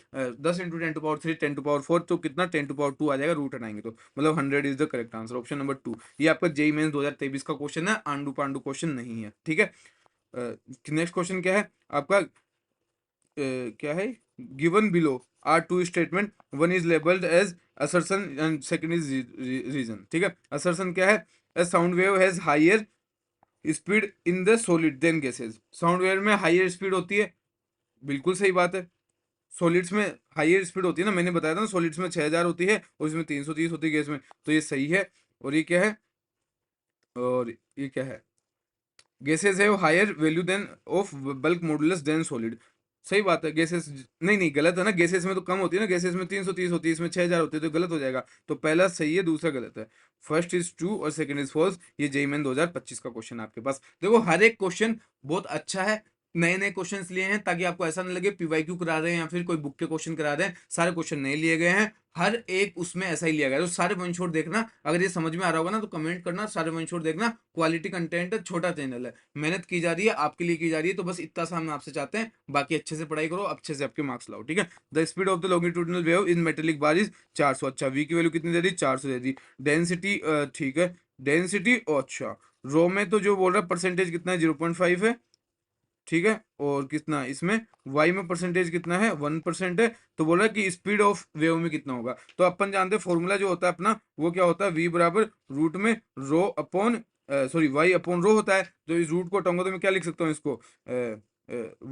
Speaker 1: 10 इंटू 10⁻3 10⁻4, तो कितना 10⁻2 आ जाएगा, रूट हटाएंगे तो, मतलब 100 is the correct answer, option number 2। ये आपका जेईई मेंस 2023 का क्वेश्चन है, आंडू पांडू क्वेश्चन नहीं है। ठीक है, नेक्स्ट क्वेश्चन क्या है आपका, क्या है, given below are two statement, one is labelled as assertion and second is reason. ठीक है, असर्शन क्या है, a sound wave has higher speed in the solid than gases, sound wave में हायर स्पीड होती है, बिल्कुल सही बात है, सॉलिड्स में हायर स्पीड होती है ना, मैंने बताया था ना, सॉलिड्स में 6000 होती है और इसमें 330 होती है गैस में, तो ये सही है। और ये क्या है, और ये क्या है, gases have higher value than of bulk modulus than solid, सही बात है, गैसेस नहीं नहीं गलत है ना, गैसेस में तो कम होती है ना, गैसेस में 330 होती है, इसमें 6000 होती है, तो गलत हो जाएगा, तो पहला सही है, दूसरा गलत है। फर्स्ट इज ट्रू और सेकंड इज फॉल्स, ये जेईई मेन 2025 का क्वेश्चन आपके पास। देखो हर एक क्वेश्चन बहुत अच्छा है, नए नए क्वेश्चन लिए हैं ताकि आपको ऐसा ना लगे पीवाईक्यू करा रहे हैं या फिर कोई बुक के क्वेश्चन करा रहे हैं, सारे क्वेश्चन नए लिए गए हैं, हर एक उसमें ऐसा ही लिया गया है, तो सारे वन शॉट देखना, अगर ये समझ में आ रहा होगा ना तो कमेंट करना, सारे वन शॉट देखना, क्वालिटी कंटेंट है, छोटा चैनल है, मेहनत की जा रही है, आपके लिए की जा रही है, तो बस इतना सा हम आपसे चाहते हैं, बाकी अच्छे से पढ़ाई करो, अच्छे से आपके मार्क्स लाओ। ठीक है, the speed of the longitudinal wave in metallic bar is 400, अच्छा वी की वैल्यू कितनी दे दी 400 दे दी, डेंसिटी ठीक है, डेंसिटी अच्छा, रो में तो जो बोल रहा है परसेंटेज कितना है 0.5 है, ठीक है, और कितना इसमें y में परसेंटेज कितना है 1% है। तो बोला कि स्पीड ऑफ वेव में कितना होगा। तो अपन जानते हैं फॉर्मूला जो होता है अपना वो क्या होता है, v बराबर रूट में rho upon sorry y upon rho होता है। तो इस रूट को हटाऊंगा तो मैं क्या लिख सकता हूँ इसको,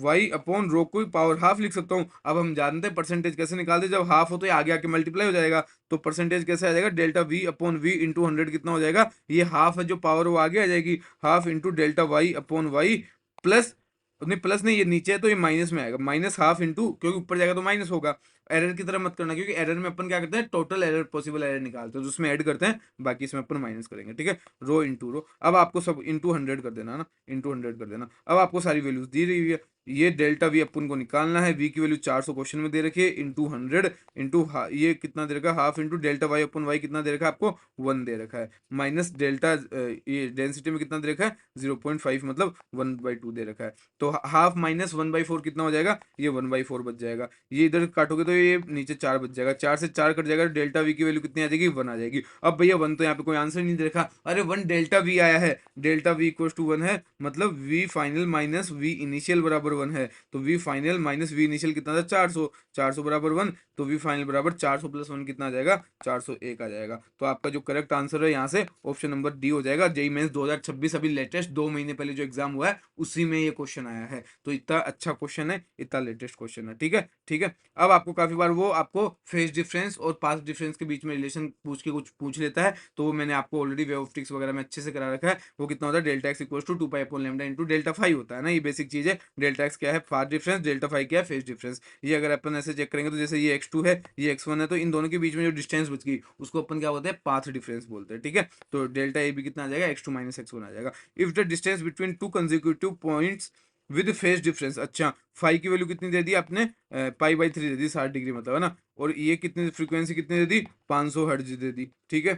Speaker 1: y अपॉन रो को पावर हाफ लिख सकता हूँ। अब हम जानते हैं परसेंटेज कैसे निकालते हैं, जब हाफ हो तो ये आगे आके मल्टीप्लाई हो जाएगा। तो परसेंटेज कैसे आ जाएगा, delta v upon v into 100 कितना हो जाएगा, ये हाफ है जो पावर वो आगे आ जाएगी, half into delta y upon y plus, नहीं प्लस नहीं, ये नीचे है तो ये माइनस में आएगा, माइनस हाफ इंटू, क्योंकि ऊपर जाएगा तो माइनस होगा। एरर की तरह मत करना, क्योंकि एरर में अपन क्या करते हैं, टोटल एरर पॉसिबल एरर निकालते हैं तो उसमें ऐड करते हैं, बाकी इसमें अपन माइनस करेंगे। ठीक है, रो इंटू रो। अब आपको सब इंटू 100 कर देना ना, इंटू 100 कर देना। अब आपको सारी वैल्यूज दी रही है, ये डेल्टा वी अपन को निकालना है, वी की वैल्यू 400 क्वेश्चन में दे रखी है, इंटू 100 इंटू ये कितना दे रखा है, हाफ इंटू डेल्टा वाई अपन वाई कितना दे रखा है आपको 1 दे रखा है, माइनस डेल्टा ये डेंसिटी में कितना दे रखा है 0.5 मतलब 1/2 दे रखा है। तो हाफ माइनस 1/4 कितना हो जाएगा, ये 1/4 बच जाएगा। ये इधर काटोगे तो ये नीचे 4 बच जाएगा, 4 से 4 कट जाएगा, डेल्टा वी की वैल्यू कितनी आ जाएगी 1 आ जाएगी। अब भैया 1 तो यहाँ पे कोई आंसर नहीं दे रखा, अरे 1 डेल्टा वी आया है, डेल्टा वी इक्वल टू 1 है, मतलब V final minus V initial बराबर 1 है। तो V final minus V initial कितना था 400, 400 बराबर 1, तो वी फाइनल बराबर 400 प्लस 1 कितना आ जाएगा 401 आ जाएगा। तो आपका जो करेक्ट आंसर है यहाँ से ऑप्शन नंबर डी हो जाएगा। जेई मेंस 2026 अभी लेटेस्ट 2 महीने पहले जो एग्जाम हुआ है उसी में ये क्वेश्चन आया है। तो इतना अच्छा क्वेश्चन है, इतना लेटेस्ट क्वेश्चन है। ठीक है, ठीक है। अब आपको काफी बार वो आपको फेज डिफरेंस और पास्ट डिफरेंस के बीच में रिलेशन पूछ के कुछ पूछ लेता है, तो वो मैंने आपको ऑलरेडी वे ऑफ ट्रिक्स वगैरह में अच्छे से करा रखा है। वो कितना होता है, delta X equal to 2 pi upon lambda into delta phi होता है ना, ये बेसिक चीज है। डेल्टा एक्स क्या है पास्ट डिफरेंस, डेल्टा फाइव क्या है फेज डिफरेंस। ये अगर अपन ऐसे चेक करेंगे तो जैसे ये x2 है ये x1 है, तो इन दोनों के बीच में जो डिस्टेंस बच गई उसको अपन क्या बोलते हैं पाथ डिफरेंस बोलते हैं। ठीक है, तो डेल्टा ए बी कितना आ जाएगा x2 माइनस x1 आ जाएगा। If the distance between two consecutive points with phase difference, अच्छा फाइव की वैल्यू कितनी दे दी आपने, पाई/3 दे दी 60 डिग्री मतलब है ना, और ये कितनी फ्रीक्वेंसी कितनी दे दी 500 हर्ट्ज दे दी। ठीक है,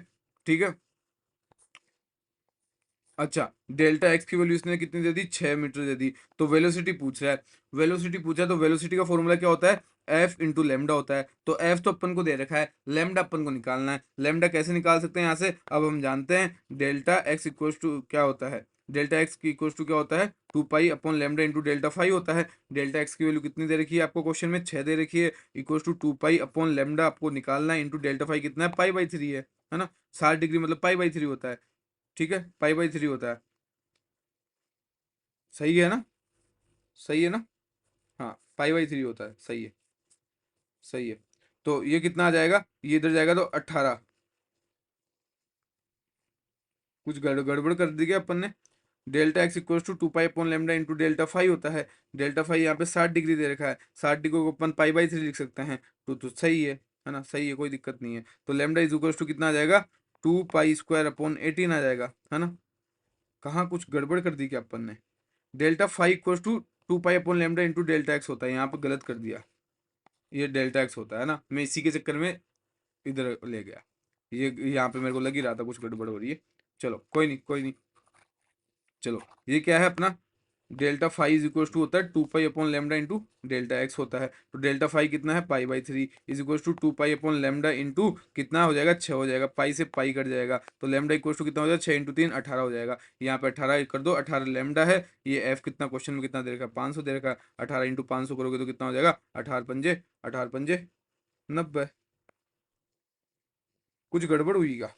Speaker 1: ठीक है। अच्छा डेल्टा एक्स की वैल्यू इसने कितनी दे दी 6 मीटर दे दी। तो वेलोसिटी पूछ रहा है, वेलोसिटी पूछा है तो वेलोसिटी का फॉर्मूला क्या होता है, एफ इंटू लेमडा होता है। तो एफ तो अपन को दे रखा है, लेमडा अपन को निकालना है। लेमडा कैसे निकाल सकते हैं यहाँ से, अब हम जानते हैं डेल्टा एक्स इक्वल टू क्या होता है, डेल्टा एक्स की इक्वल टू क्या होता है 2 pi upon lambda into delta phi होता है। डेल्टा एक्स की वैल्यू कितनी दे रखी है आपको क्वेश्चन में 6 दे रखी है, equal to 2 pi upon lambda आपको निकालना है इंटू डेल्टा फाइव कितना है पाई/3 है ना, 60 डिग्री मतलब पाई/3 होता है। ठीक है, पाई/3 होता है, सही है ना, सही है ना, हाँ पाई/3 होता है, सही है, सही है। तो ये कितना आ जाएगा, ये इधर जाएगा तो 18, कुछ गड़बड़ कर दी क्या अपन ने। Delta X equal to 2 pi upon lambda into delta phi होता है। डेल्टा फाइव यहाँ पे 60 डिग्री दे रखा है, 60 डिग्री को अपन पाई/3 लिख सकते हैं। तो सही है ना, सही है, कोई दिक्कत नहीं है। तो लेमडा इज इक्वल टू कितना आ जाएगा 2 पाई² अपॉन 18 आ जाएगा, है ना। कहाँ कुछ गड़बड़ कर दी क्या अपन ने, delta phi equal to 2 pi upon lambda into delta X होता है, यहाँ पे गलत कर दिया, ये डेल्टा एक्स होता है ना, मैं इसी के चक्कर में इधर ले गया। ये यहाँ पे मेरे को लग ही रहा था कुछ गड़बड़ हो रही है। चलो कोई नहीं, कोई नहीं। चलो ये क्या है अपना, delta phi is equal to होता है 2 pi upon lambda into delta X होता है। तो डेल्टा फाइव कितना है पाई/3 is equal to 2 pi upon lambda into कितना हो जाएगा 6 हो जाएगा, पाई से पाई कट जाएगा, तो लेमडा इक्वल टू कितना हो जाएगा 6 इंटू 3 18 हो जाएगा। यहाँ पे 18 कर दो, 18 लेमडा है, ये एफ कितना क्वेश्चन में कितना दे रखा है 500 दे रखा है, 18 इंटू 500 करोगे तो कितना हो जाएगा 18 पंजे, 18 पंजे 90। कुछ गड़बड़ हुई क्या,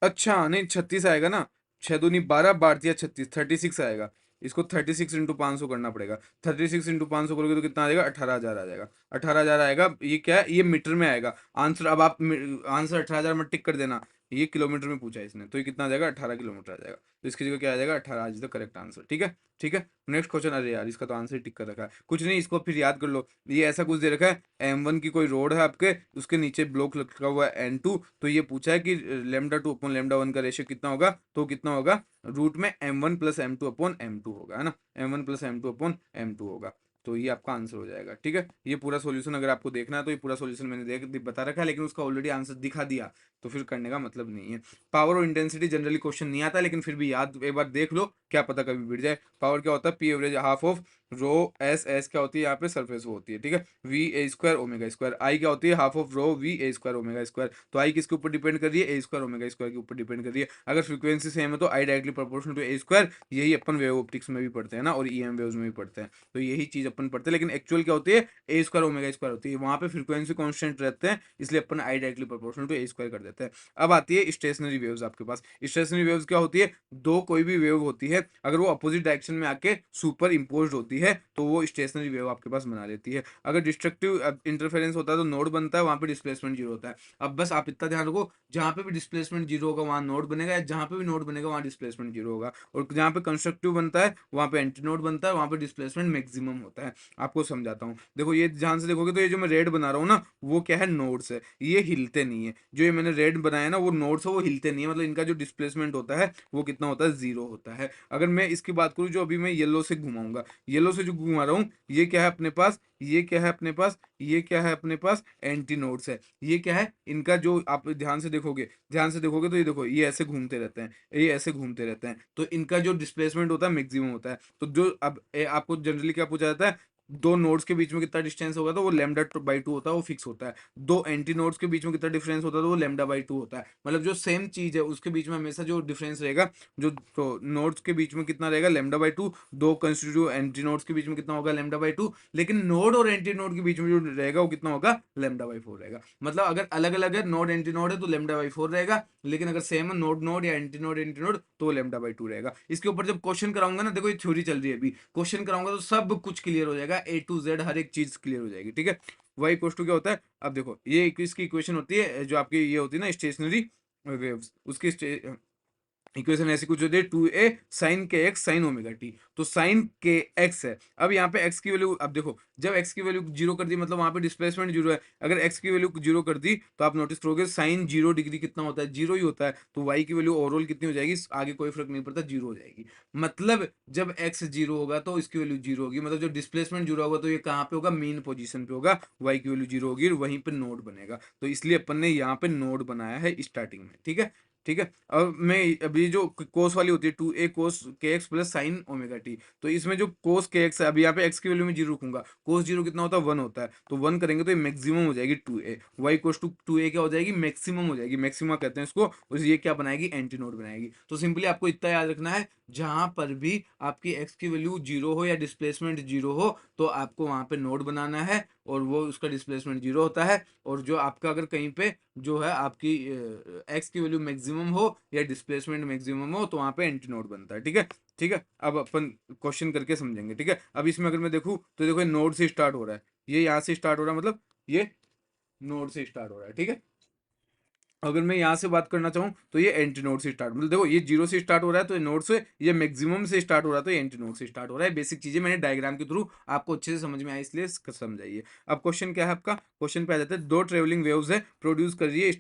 Speaker 1: अच्छा नहीं 36 आएगा ना, 6 दूनी 12 बार दिया 36, 36 आएगा। इसको 36 इंटू 500 करना पड़ेगा, 36 इंटू 500 करोगे तो कितना आ जाएगा 18,000 आ जाएगा, 18,000 आएगा। ये क्या है, ये मीटर में आएगा आंसर। अब आप आंसर 18,000 में टिक कर देना, ये किलोमीटर में पूछा है इसने, तो ये कितना आ जाएगा 18 किलोमीटर आ जाएगा। तो इसकी जगह क्या आ जाएगा 18 आज द करेक्ट आंसर। ठीक है, ठीक है। नेक्स्ट क्वेश्चन, अरे यार इसका तो आंसर टिक कर रखा है, कुछ नहीं इसको फिर याद कर लो। ये ऐसा कुछ दे रखा है, M1 की कोई रोड है आपके, उसके नीचे ब्लॉक लटका हुआ है N2, तो ये पूछा है कि लेमडा 2 अपॉन लेमडा 1 का रेशियो कितना होगा, तो कितना होगा रूट में M1 plus M2 upon M2 होगा, है ना, M1 plus M2 upon M2 होगा। तो ये आपका आंसर हो जाएगा। ठीक है, ये पूरा सॉल्यूशन अगर आपको देखना है तो ये पूरा सॉल्यूशन मैंने बता रखा है, लेकिन उसका ऑलरेडी आंसर दिखा दिया तो फिर करने का मतलब नहीं है। पावर और इंटेंसिटी जनरली क्वेश्चन नहीं आता, लेकिन फिर भी याद एक बार देख लो, क्या पता कभी बिट जाए। पावर क्या होता है, P average half of rho S, S क्या होती है यहाँ पे सरफेस वो होती है, ठीक है। V A square omega square, I क्या होती है half of rho V A square omega square, तो आई किसके ऊपर डिपेंड कर रही है, ए स्क्वायर ओमेगा स्क्वायर के ऊपर डिपेंड कर रही है। अगर फ्रीक्वेंसी सेम है तो I directly proportional to A square, यही अपन वेव ऑप्टिक्स में भी पढ़ते हैं ना, और ईएम वेव्स में भी पढ़ते हैं, तो यही चीज अपन पढ़ते हैं। लेकिन एक्चुअल क्या होती है, ए स्क्वायर ओमेगा स्क्वायर होती है, वहां पे फ्रीक्वेंसी कॉन्स्टेंट रहते हैं, इसलिए अपन I directly proportional to A square कर देते हैं। अब आती है स्टेशनरी वेव्स आपके पास। स्टेशनरी वेव्स क्या होती है, दो कोई भी वेव होती है, अगर वो अपोजिट डायरेक्शन में आके सुपर इम्पोज होती है तो वो स्टेशनरी वेव आपके पास बना लेती है। अगर डिस्ट्रक्टिव इंटरफेरेंस होता है तो नोड बनता है, वहां पे डिस्प्लेसमेंट जीरो होता है। अब बस आप इतना ध्यान रखो, जहां पे भी डिस्प्लेसमेंट जीरो होगा वहां नोड बनेगा, या जहां पे भी नोड बनेगा वहां डिस्प्लेसमेंट जीरो होगा, और जहां पे कंस्ट्रक्टिव बनता है वहां पे एंटी नोड बनता है, वहां पे डिस्प्लेसमेंट मैक्सिमम होता है। आपको समझाता हूँ, देखो ये ध्यान से देखोगे तो ये जो मैं रेड बना रहा हूँ ना, वो क्या है, नोड्स है, ये हिलते नहीं है। जो ये मैंने रेड बनाया ना वो नोड्स है, वो हिलते नहीं है, मतलब इनका जो डिस्प्लेसमेंट होता है वो कितना होता है, जीरो होता है। अगर मैं इसकी बात करूँ, जो अभी मैं येलो से घुमाऊंगा, येलो से जो घुमा रहा हूँ, ये क्या है अपने पास, ये क्या है अपने पास, ये क्या है अपने पास, एंटी नोड्स है। ये क्या है, इनका जो आप ध्यान से देखोगे, ध्यान से देखोगे तो ये देखो, ये ऐसे घूमते रहते हैं, ये ऐसे घूमते रहते हैं, तो इनका जो डिस्प्लेसमेंट होता है मैक्सिमम होता है। तो जो अब आपको जनरली क्या पूछा जाता है, दो नोड्स के बीच में कितना डिस्टेंस होगा, तो वो लेमडा बाई टू होता है, वो फिक्स होता है। दो एंटी नोड्स के बीच में कितना डिफरेंस होता है, तो वो लेमडा बाई टू होता है। मतलब जो सेम चीज है उसके बीच में हमेशा जो डिफरेंस रहेगा, जो तो नोड्स के बीच में कितना रहेगा, लेमडा बाई टू। दो कंस्टिट्यूटिव एंटी नोड्स के बीच में कितना होगा, लेमडा बाई टू। लेकिन नोड और एंटी नोड के बीच में जो रहेगा वो कितना होगा, लेमडा बाई फोर रहेगा। मतलब अगर अलग अलग है, नोड एंटी नोड है, तो लेमडा बाई फोर रहेगा, लेकिन अगर सेम है, नोड नोड या एंटी नोड तो लेमडा बाई टू रहेगा। इसके ऊपर जब क्वेश्चन कराऊंगा ना, देखो ये थ्योरी चल रही है अभी, क्वेश्चन कराऊंगा तो सब कुछ क्लियर हो जाएगा, ए टू जेड हर एक चीज क्लियर हो जाएगी, ठीक है। वाई इक्वल टू क्या होता है, अब देखो ये इसकी इक्वेशन होती है, जो आपकी ये होती है ना स्टेशनरी वेव्स, उसकी इक्वेशन ऐसी कुछ होती है, टू ए साइन के एक्स साइन ओमेगा टी। तो साइन के एक्स है, अब यहाँ पे एक्स की वैल्यू, अब देखो जब एक्स की वैल्यू जीरो कर दी मतलब वहां पे डिस्प्लेसमेंट जीरो है। अगर एक्स की वैल्यू जीरो कर दी तो आप नोटिस करोगे साइन जीरो डिग्री कितना होता है, जीरो ही होता है। तो वाई की वैल्यू ओवरऑल कितनी हो जाएगी, आगे कोई फर्क नहीं पड़ता, जीरो हो जाएगी। मतलब जब एक्स जीरो होगा तो इसकी वैल्यू जीरो होगी, मतलब जो डिस्प्लेसमेंट जीरो होगा तो ये कहाँ पे होगा, मेन पोजीशन पे होगा, वाई की वैल्यू जीरो होगी और वहीं पे नोड बनेगा। तो इसलिए अपन ने यहाँ पे नोड बनाया है स्टार्टिंग में, ठीक है। ठीक है, अब मैं अभी जो कोस वाली होती है, टू ए कोस के x plus sign omega T, तो इसमें जो कोस के एक्स है, अभी यहाँ पे एक्स की वैल्यू में जीरो रखूंगा, कोस जीरो कितना होता है, वन होता है, तो वन करेंगे तो ये मैक्सिमम हो जाएगी two A, Y cos two A क्या हो जाएगी, मैक्सिमम हो जाएगी, मैक्सिमम कहते हैं इसको, और ये क्या बनाएगी, एंटी नोड बनाएगी। तो सिंपली आपको इतना याद रखना है, जहां पर भी आपकी एक्स की वैल्यू जीरो हो या डिस्प्लेसमेंट जीरो हो, तो आपको वहां पे नोड बनाना है, और वो उसका डिस्प्लेसमेंट जीरो होता है। और जो आपका अगर कहीं पे जो है आपकी एक्स की वैल्यू मैक्सिमम हो या डिस्प्लेसमेंट मैक्सिमम हो, तो वहां पे एंटी नोड बनता है, ठीक है। ठीक है, अब अपन क्वेश्चन करके समझेंगे, ठीक है। अब इसमें अगर मैं देखूं तो देखो नोड से स्टार्ट हो रहा है, ये यहाँ से स्टार्ट हो रहा है, मतलब ये नोड से स्टार्ट हो रहा है, ठीक है। अगर मैं यहाँ से बात करना चाहूँ तो ये एंटी नोड से स्टार्ट, मतलब देखो ये जीरो से स्टार्ट हो रहा है तो ये नोड से, ये मैक्सिमम से स्टार्ट हो रहा है तो ये एंटी नोड से स्टार्ट हो रहा है। बेसिक चीजें मैंने डायग्राम के थ्रू आपको अच्छे से समझ में आई, इसलिए समझाइए। अब क्वेश्चन क्या है आपका, क्वेश्चन पे आ जाता है, दो ट्रेवलिंग वेव्स है प्रोड्यूस कर रही है,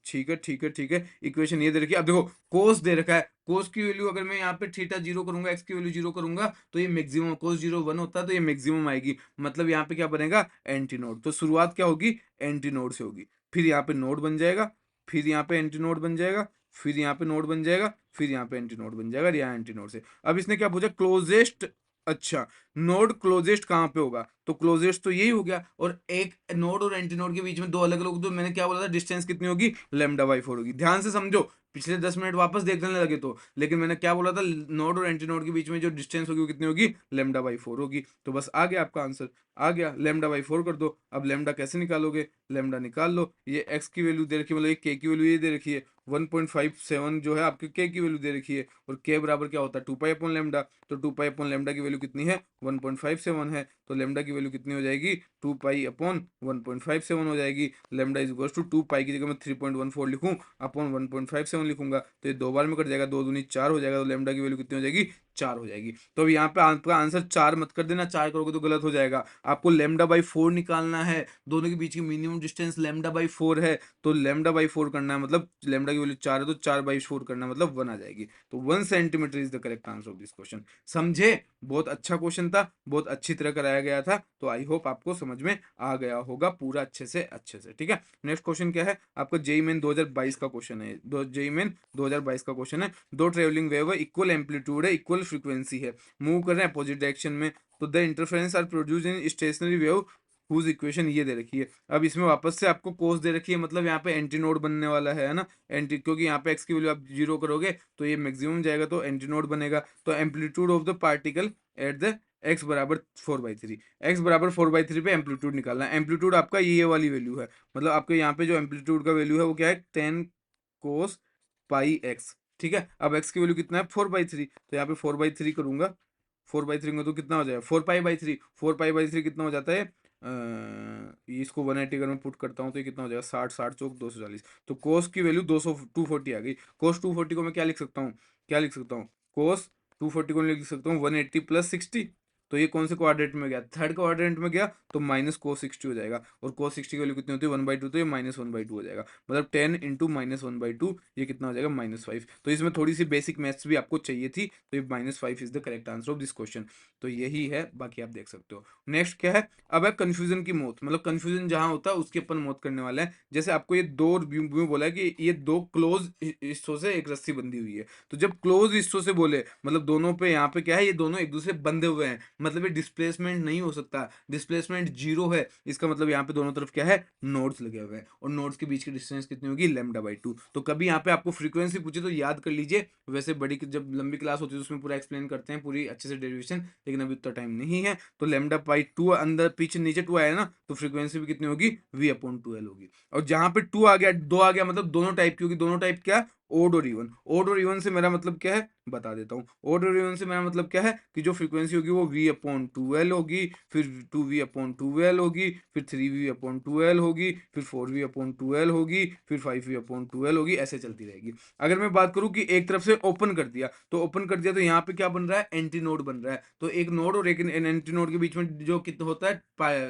Speaker 1: ठीक है ठीक है ठीक है, इक्वेशन ये दे रखी है। अब देखो कोस दे रखा है, कोस की वैल्यू अगर मैं यहाँ पे थीटा जीरो करूंगा, एक्स की वैल्यू जीरो करूंगा, तो ये मैक्सिमम, कोस जीरो वन होता है तो ये मैक्सिमम आएगी, मतलब यहाँ पे क्या बनेगा, एंटी नोड। तो शुरुआत क्या होगी, एंटी नोड से होगी, फिर यहाँ पे नोड बन जाएगा, फिर यहाँ पे एंटी नोड बन जाएगा, फिर यहाँ पे नोड बन जाएगा, फिर यहाँ पे एंटी नोड बन जाएगा, और यहाँ एंटी नोड से। अब इसने क्या पूछा, क्लोजेस्ट, अच्छा नोड क्लोजेस्ट कहाँ पे होगा, तो क्लोजेस्ट तो यही हो गया, और एक नोड और एंटी नोड के बीच में दो अलग अलग, तो मैंने क्या बोला था, डिस्टेंस कितनी होगी, लेमडा बाई फोर होगी। ध्यान से समझो, पिछले 10 मिनट वापस देखने लगे तो, लेकिन मैंने क्या बोला था, नोड और एंटी नोड के बीच में जो डिस्टेंस होगी वो कितनी होगी, लेमडा बाई फोर होगी। तो बस आ गया आपका आंसर, आ गया, लेमडा बाई फोर कर दो। अब लेमडा कैसे निकालोगे, लेमडा निकाल लो, ये एक्स की वैल्यू दे रखी है, मतलब ये के की वैल्यू ये दे रखी है, 1.57 जो है आपके के की वैल्यू दे रखी है, और के बराबर क्या होता है, टू पाई अपॉन लेमडा, तो टू पाई अपॉन लेमडा की वैल्यू कितनी है, 1.57 है, तो लेमडा की वैल्यू कितनी हो जाएगी, टू पाई अपॉन 1.57 हो जाएगी। Lambda is equal to two pi की जगह मैं 3.14 लिखूं, अपॉन 1.57 लिखूंगा, तो ये दो बार में कट जाएगा, दो दूनी चार हो जाएगा, तो लेमडा की वैल्यू कितनी हो जाएगी, चार हो जाएगी। तो अब यहाँ पे आपका आंसर चार मत कर देना, चार करोगे तो गलत हो जाएगा, आपको लेमडा बाई फोर निकालना है, दोनों के बीच की minimum distance lambda by four है, तो लेमडा बाई फोर करना है, मतलब लेमडा की वैल्यू चार है तो चार बाई फोर करना है, मतलब वन आ जाएगी। तो 1 centimetre is the correct answer of this question. समझे, बहुत अच्छा क्वेश्चन था, बहुत अच्छी तरह कराया गया था, तो आई होप आपको समझ में आ गया होगा पूरा अच्छे से, ठीक है। नेक्स्ट क्वेश्चन क्या है आपका, जेई मेन 2022 का क्वेश्चन है, जेई मेन 2022 का क्वेश्चन है। दो ट्रेवलिंग वेव है, इक्वल एम्पलीट्यूड है, इक्वल फ्रीक्वेंसी है, मूव कर रहे हैं अपोजिट डायरेक्शन में, तो the interference are produce in stationary wave whose equation ये दे रखी है। अब इसमें वापस से आपको कोस दे रखी है, मतलब यहाँ पे एंटी नोड बनने वाला है ना, एंटी, क्योंकि यहाँ पे एक्स की वैल्यू आप 0 करोगे तो ये मैक्सिमम जाएगा तो एंटी नोड बनेगा। तो amplitude of the particle at the x बराबर 4/3, एक्स बराबर 4/3 पे एम्पलीट्यूड निकालना है। एम्पलीट्यूड आपका ये वाली वैल्यू है, मतलब आपके यहाँ पे जो एम्पलीट्यूड का वैल्यू है वो क्या है, 10 कोस पाई एक्स। ठीक है, अब एक्स की वैल्यू कितना है 4/3, तो यहाँ पे 4/3 करूंगा, 4/3 में तो कितना हो जाएगा 4π/3, 4π/3 कितना हो जाता है, ये इसको 180 अगर मैं पुट करता हूँ तो ये कितना हो जाएगा 60, 60 चौक 240, तो कोस की वैल्यू 240 आ गई। कोस 240 को मैं क्या लिख सकता हूँ, क्या लिख सकता हूँ, कोस 240 को लिख सकता हूँ 180 + 60, तो ये कौन से क्वाड्रेंट में गया, थर्ड क्वाड्रेंट में गया, तो माइनस कोस 60 हो जाएगा, और कोस 60 की वैल्यू कितनी होती है 1/2, तो ये -1/2 हो जाएगा, मतलब 10 इंटू -1/2 ये कितना हो जाएगा -5। तो इसमें थोड़ी सी बेसिक मैथ्स भी आपको चाहिए थी, तो ये -5 is the correct answer of this question. तो यही है, बाकी आप देख सकते हो। नेक्स्ट क्या है, अब है कंफ्यूजन की मौत, मतलब कंफ्यूजन जहां होता है उसकी अपन मौत करने वाला है। जैसे आपको ये दो व्यू बोला है कि ये दो क्लोज हिस्सों से एक रस्सी बंधी हुई है, तो जब क्लोज हिस्सों से बोले मतलब दोनों पे यहाँ पे क्या है, ये दोनों एक दूसरे बंधे हुए हैं, मतलब ये डिस्प्लेसमेंट नहीं हो सकता, डिस्प्लेसमेंट 0 है, इसका मतलब यहाँ पे दोनों तरफ क्या है, नोड्स लगे हुए हैं, और नोड्स के बीच की डिस्टेंस कितनी होगी λ/2। तो कभी यहाँ पे आपको फ्रीक्वेंसी पूछे तो याद कर लीजिए, वैसे बड़ी जब लंबी क्लास होती है तो उसमें पूरा एक्सप्लेन करते हैं पूरी अच्छे से डेरिवेशन, लेकिन अभी उतना टाइम नहीं है। तो λ/2 अंदर पीछे नीचे 2 आया ना, तो फ्रीक्वेंसी भी कितनी होगी v/2l होगी। और जहां पे 2 आ गया 2 आ गया, मतलब दोनों टाइप की होगी, दोनों टाइप क्या, ओड और इवन। ओड और इवन से मेरा मतलब क्या है बता देता हूँ, ओड और इवन से मेरा मतलब क्या है कि जो फ्रीक्वेंसी होगी वो v/2l होगी, फिर 2v/2l होगी, फिर 3v/2l होगी, फिर 4v/2l होगी, फिर 5v/2l होगी, ऐसे चलती रहेगी। अगर मैं बात करूं कि एक तरफ से ओपन कर दिया, तो ओपन कर दिया तो यहाँ पे क्या बन रहा है, एंटी नोड बन रहा है, तो एक नोड और एक एंटी नोड के बीच में जो कितना होता है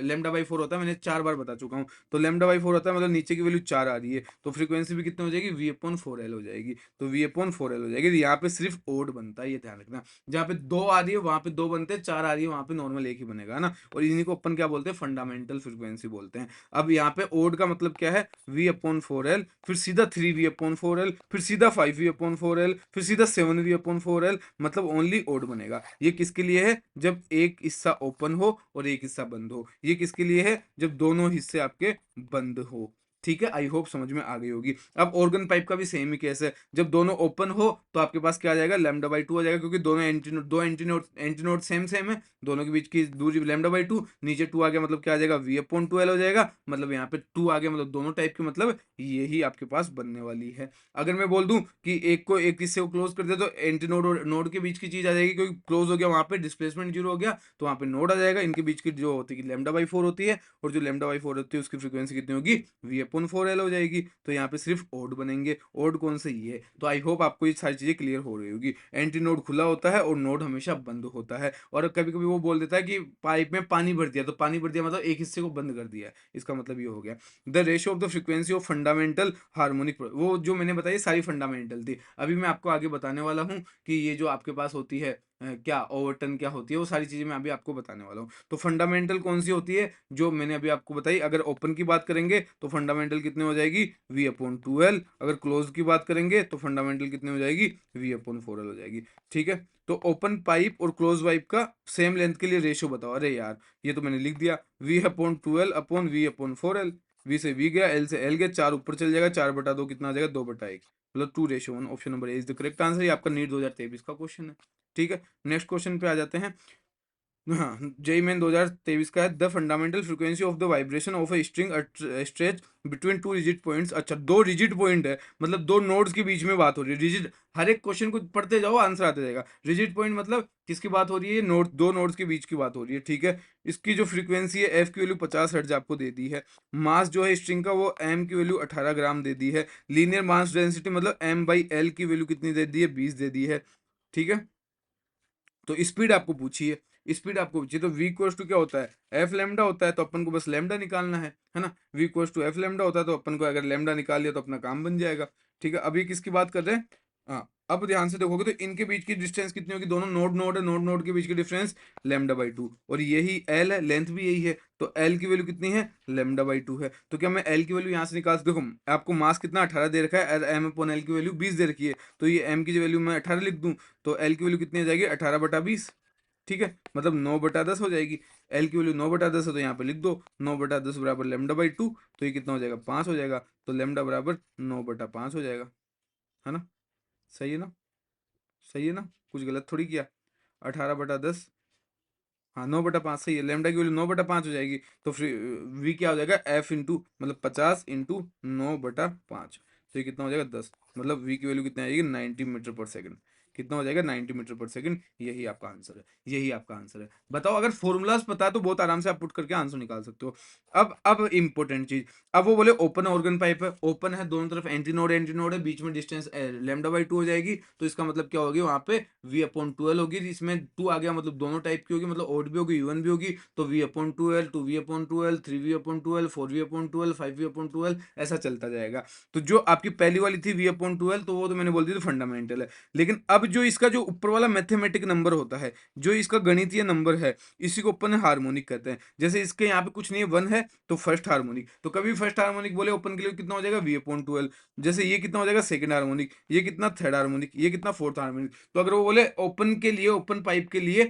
Speaker 1: λ/4 होता है, मैंने 4 बार बता चुका हूँ। तो λ/4 होता है, मतलब नीचे की वैल्यू 4 आ रही है, तो फ्रीक्वेंसी भी कितनी हो जाएगी v/4l हो जाएगी, तो v/4l हो जाएगी। यहाँ पे सिर्फ ओड बनता है, ये ध्यान रखना, जहाँ पे 2 आ रही है वहां पे 2 बनते हैं, 4 आ रही है वहां पे नॉर्मल एक ही बनेगा ना, और इन्हीं को अपन क्या बोलते हैं, फंडामेंटल फ्रीक्वेंसी बोलते हैं। अब यहाँ पे ओड का मतलब क्या है, v/4l, फिर सीधा 3v/4l, फिर सीधा 5v/4l, फिर सीधा 7v/4l, मतलब ओनली ओड बनेगा। ये किसके लिए है, जब एक हिस्सा ओपन हो और एक हिस्सा बंद हो। ये किसके लिए है, जब दोनों हिस्से आपके बंद हो। ठीक है, आई होप समझ में आ गई होगी। अब ऑर्गन पाइप का भी सेम ही केस है, जब दोनों ओपन हो तो आपके पास क्या आ जाएगा, λ/2 हो जाएगा, क्योंकि दोनों एंटीनोड सेम है, दोनों के बीच की दूरी λ/2, नीचे 2 आ गया मतलब क्या आ जाएगा v/2l हो जाएगा, मतलब यहाँ पे 2 आ गया, मतलब दोनों टाइप के, मतलब यही आपके पास बनने वाली है। अगर मैं बोल दूं कि एक हिस्से को क्लोज कर दिया तो एंटीनोड और नोड के बीच की चीज आ जाएगी, क्योंकि क्लोज हो गया वहां पे डिस्प्लेसमेंट 0 हो गया, तो वहां पे नोड आ जाएगा, इनके बीच की जो होती है λ/4 होती है, और जो λ/4 होती है उसकी फ्रीक्वेंसी कितनी होगी v/4l हो जाएगी। तो यहाँ पे सिर्फ ओड बनेंगे, ओड कौन से, ये। तो आई होप आपको ये सारी चीजें क्लियर हो रही होगी। एंटी नोड खुला होता है और नोड हमेशा बंद होता है, और कभी कभी वो बोल देता है कि पाइप में पानी भर दिया, तो पानी भर दिया मतलब एक हिस्से को बंद कर दिया, इसका मतलब ये हो गया। The ratio of the frequency of fundamental harmonic, वो जो मैंने बताई सारी फंडामेंटल थी, अभी मैं आपको आगे बताने वाला हूँ कि ये जो आपके पास होती है क्या ओवरटन क्या होती है, वो सारी चीजें मैं अभी आपको बताने वाला हूँ। तो फंडामेंटल कौन सी होती है, जो मैंने अभी आपको बताई। अगर ओपन की बात करेंगे तो फंडामेंटल कितने हो जाएगी v/2l, अगर क्लोज की बात करेंगे तो फंडामेंटल कितने हो जाएगी v/4l हो जाएगी। ठीक है, तो ओपन पाइप और क्लोज पाइप का सेम लेंथ के लिए रेशियो बताओ। अरे यार, ये तो मैंने लिख दिया v/2l/v/4l, v से v गया, l से l गया, 4 ऊपर चल जाएगा, 4/2 कितना आ जाएगा 2/1, मतलब 2:1। Option number A is the correct answer, ये आपका नीट 2023 का क्वेश्चन है। ठीक है, नेक्स्ट क्वेश्चन पे आ जाते हैं। हाँ, जेई मेन 2023 का है, the fundamental frequency of the vibration of a string stretch between two rigid points. अच्छा, दो रिजिड पॉइंट है, मतलब दो नोड्स के बीच में बात हो रही है। रिजिड, हर एक क्वेश्चन को पढ़ते जाओ आंसर आते जाएगा। रिजिड पॉइंट मतलब किसकी बात हो रही है, नोड, दो नोड्स के बीच की बात हो रही है। ठीक है, इसकी जो फ्रीक्वेंसी है एफ की वैल्यू 50 हर्ट्ज आपको दे दी है। मास जो है स्ट्रिंग का वो एम की वैल्यू 18 ग्राम दे दी है। लीनियर मास डेंसिटी मतलब m/l की वैल्यू कितनी दे दी है, 20 दे दी है। ठीक है, तो स्पीड आपको पूछी है, स्पीड आपको पूछी है, तो v इक्वल्स टू क्या होता है, एफ लेमडा होता है, तो अपन को बस लेमडा निकालना है ना। v equals to F lambda होता है, तो अपन को अगर लेमडा निकाल लिया तो अपना काम बन जाएगा। ठीक है, अभी किसकी बात कर रहे हैं, हाँ, अब ध्यान से देखोगे तो इनके बीच की डिस्टेंस कितनी होगी, दोनों नोड नोड है, नोड नोड के बीच की डिफरेंस λ/2, और यही एल है, लेंथ भी यही है, तो एल की वैल्यू कितनी है, λ/2 है। तो क्या मैं एल की वैल्यू यहाँ से निकाल, देखो आपको मास कितना 18 दे रखा है, एम अपॉन एल की वैल्यू 20 दे रखी है, तो ये एम की वैल्यू मैं 18 लिख दूँ, तो एल की वैल्यू कितनी आ जाएगी, 18/20, ठीक है, मतलब 9/10 हो जाएगी। एल की वैल्यू 9/10 है, तो यहाँ पे लिख दो 9/10 बराबर λ/2, तो ये कितना हो जाएगा, 5 हो जाएगा, तो लैम्डा बराबर 9/5 हो जाएगा, है ना, सही है ना, सही है ना, कुछ गलत थोड़ी किया, 18/10, हाँ 9/5 सही है, लेमडा की वैल्यू 9/5 हो जाएगी, तो फिर वी क्या हो जाएगा, एफ इंटू मतलब 50 इंटू 9/5, तो ये कितना हो जाएगा 10, मतलब वी की वैल्यू कितना आएगी 90 मीटर पर सेकंड, कितना हो जाएगा 90 मीटर पर सेकंड, यही आपका आंसर है, यही आपका आंसर है। बताओ अगर फॉर्मूलाज पता है तो बहुत आराम से आप पुट करके आंसर निकाल सकते हो। अब इंपॉर्टेंट चीज, अब वो बोले ओपन ऑर्गन पाइप है, ओपन है, दोनों तरफ एंटी नोड है, बीच में डिस्टेंस λ/2 हो जाएगी, तो इसका मतलब क्या होगी, वहां पे v/12 होगी, इसमें 2 आ गया, मतलब दोनों टाइप की होगी, मतलब ओड भी होगी इवन भी होगी, तो v/12, 2v/12, 3v/12, 4v/12, 5v/12, ऐसा चलता जाएगा। तो जो आपकी पहली वाली थी v/12, तो वो तो मैंने बोल दी थी फंडामेंटल है, लेकिन अब जो इसका जो ऊपर वाला मैथमेटिक नंबर होता है, जो इसका गणितीय नंबर है, इसी को अपन हार्मोनिक कहते हैं। जैसे इसके यहाँ पे कुछ नहीं है, 1 है, तो फर्स्ट हार्मोनिक, तो कभी फर्स्ट हार्मोनिक बोले ओपन के लिए कितना हो जाएगा v/12, जैसे ये कितना हो जाएगा सेकंड हार्मोनिक, ये कितना थर्ड हार्मोनिक, ये कितना फोर्थ हार्मोनिक। तो अगर वो बोले ओपन के लिए, ओपन पाइप के लिए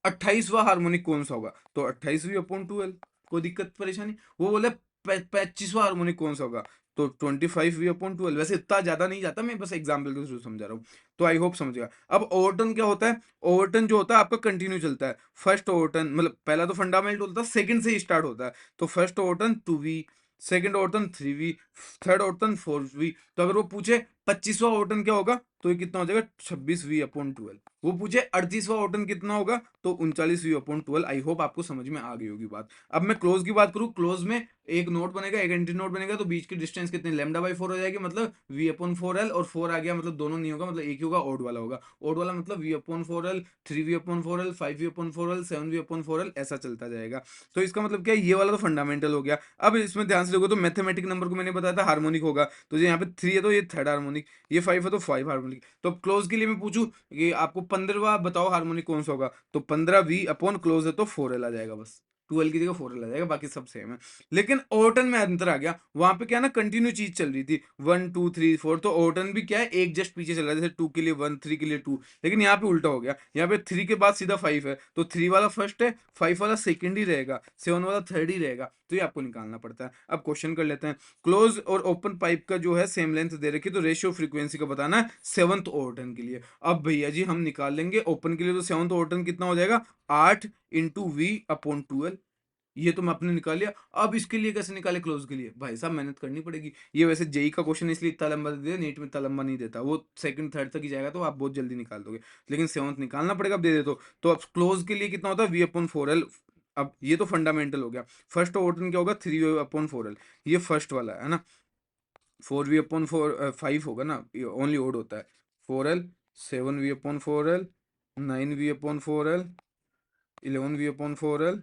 Speaker 1: 28वां हार्मोनिक कौन सा होगा, तो 28v/12, कोई दिक्कत परेशानी। वो बोले 25वां हार्मोनिक कौन सा होगा, तो 25v/12, वैसे इतना ज्यादा नहीं जाता, मैं बस एग्जाम्पल के थ्रू समझा रहा हूँ, तो आई होप समझ गया। अब ओवरटर्न क्या होता है, ओवरटर्न जो होता है आपका कंटिन्यू चलता है, फर्स्ट ओवरटर्न मतलब पहला तो फंडामेंटल होता है, सेकंड से ही स्टार्ट होता है, तो first overturn 2v, second overturn 3v, third overturn 4v। तो अगर वो पूछे 25वां ओवरटर्न क्या होगा, तो ये कितना हो जाएगा 26v/12। वो पूछे 38वां ओवरटर्न कितना होगा, तो 39v/12। आई होप आपको समझ में आ गई होगी बात। अब मैं क्लोज की बात करूँ, क्लोज में एक नोड बनेगा, एक एंटी नोड बनेगा, तो बीच की डिस्टेंस कितनी λ/4 हो जाएगी, मतलब v/4l, और 4 आ गया मतलब दोनों नहीं होगा, मतलब एक ही होगा, ओड वाला होगा, ओड वाला मतलब v/4l, 3v/4l, 5v/4l, 7v/4l, ऐसा चलता जाएगा। तो इसका मतलब क्या है, ये वाला तो फंडामेंटल हो गया। अब इसमें ध्यान से देखो तो मैथमेटिक नंबर को मैंने बताया था हार्मोनिक होगा, तो यहाँ पे 3 है तो ये थर्ड हार्मोनिक, ये 5 है तो 5 हार्मोनिक। तो क्लोज के लिए मैं पूछूं कि आपको 15वां बताओ हार्मोनिक कौन सा होगा, तो 15v/क्लोज है तो 4l आ जाएगा, बस 2l की जगह 4l आ जाएगा, बाकी सब सेम है। लेकिन ओवरटर्न में अंतर आ गया, वहां पे क्या ना कंटिन्यू चीज चल रही थी, 1 2 3 4, तो ओवरटर्न भी क्या है, एक जस्ट पीछे चल रहा है, जैसे 2 के लिए 1, 3 के लिए 2, लेकिन यहाँ पे उल्टा हो गया, यहाँ पे 3 के बाद सीधा 5 है, तो 3 वाला फर्स्ट है, 5 वाला सेकंड ही रहेगा, 7 वाला थर्ड ही रहेगा, तो ये आपको निकालना पड़ता है। अब क्वेश्चन कर लेते हैं, क्लोज और ओपन पाइप का जो है सेम लेंथ दे रखी, तो रेशियो फ्रीक्वेंसी का बताना है सेवंथ ओवरटर्न के लिए। अब भैया जी हम निकाल लेंगे ओपन के लिए, तो सेवंथ ओवरटर्न कितना हो जाएगा, 8 × v/12, ये तो मैं अपने निकाल लिया। अब इसके लिए कैसे निकाले, क्लोज के लिए भाई साहब मेहनत करनी पड़ेगी। ये वैसे जेई का क्वेश्चन इसलिए इतना लंबा दे दिया, नीट में इतना लंबा नहीं देता, वो सेकंड थर्ड तक ही जाएगा, तो आप बहुत जल्दी निकाल दोगे, लेकिन सेवंथ निकालना पड़ेगा, अब दे दे तो अब क्लोज के लिए कितना होता है v/4l। अब ये तो फंडामेंटल हो गया, फर्स्ट ओवरटर्न क्या होगा, 3v/4l, ये फर्स्ट वाला है ना, 4v/4 5 होगा ना, ये ओनली ओड होता है, 4l, 7v/4l, 9v/4l, 11v/4l,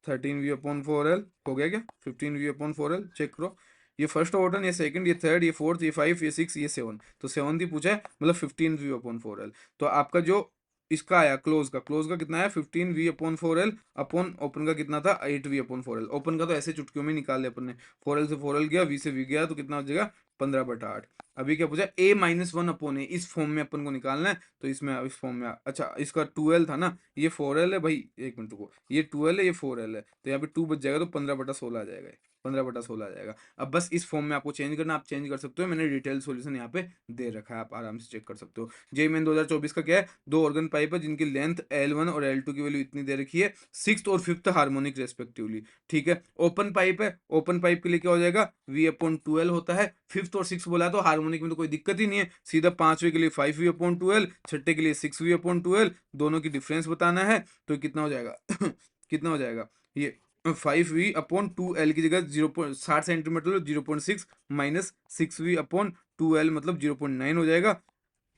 Speaker 1: 13v/4l, हो गया क्या, 15v/4l, चेक करो। ये फर्स्ट ओवरटर्न, ये सेकंड, ये थर्ड, ये फोर्थ, ये 5, ये 6, ये 7, तो 7 ही पूछा है, मतलब 15v/4l। तो आपका जो इसका आया क्लोज का कितना है, 15v/4l, अपॉन ओपन का कितना था, 8v/4l। ओपन का तो ऐसे चुटकियों में निकाल लिया अपन ने, 4l से 4l गया, v से v गया, तो कितना हो जाएगा 15/8। अभी क्या पूछा, a-1/a, इस फॉर्म में अपन को निकालना है, तो इसमें इस फॉर्म में अच्छा इसका 2l था ना, ये 4l है भाई, एक मिनट रुको, ये 2l है, ये 4l है, तो यहाँ पे 2 बच जाएगा, तो 15/16 आ जाएगा, 15/16 आ जाएगा। अब बस इस फॉर्म में आपको चेंज करना, आप चेंज कर सकते हो, मैंने डिटेल सॉल्यूशन यहाँ पे दे रखा है, आप आराम से चेक कर सकते हो। जेईई मेन 2024 का क्या है, 2 ऑर्गन पाइप है जिनकी लेंथ L1 और L2 की वैल्यू इतनी दे रखी है, सिक्स्थ और फिफ्थ हार्मोनिक रेस्पेक्टिवली, ठीक है। ओपन पाइप है, ओपन पाइप के लिए क्या हो जाएगा, v/2l होता है, फिफ्थ और सिक्स बोला तो हार्मोनिक में तो कोई दिक्कत ही नहीं है, सीधा पांचवे के लिए 5v/2l, छठे के लिए 6v/2l, दोनों की डिफरेंस बताना है, तो कितना हो जाएगा कितना हो जाएगा, ये 5v/2l की जगह 0.60 सेंटीमीटर, 0.6 माइनस 6v/2l मतलब 0.9 हो जाएगा,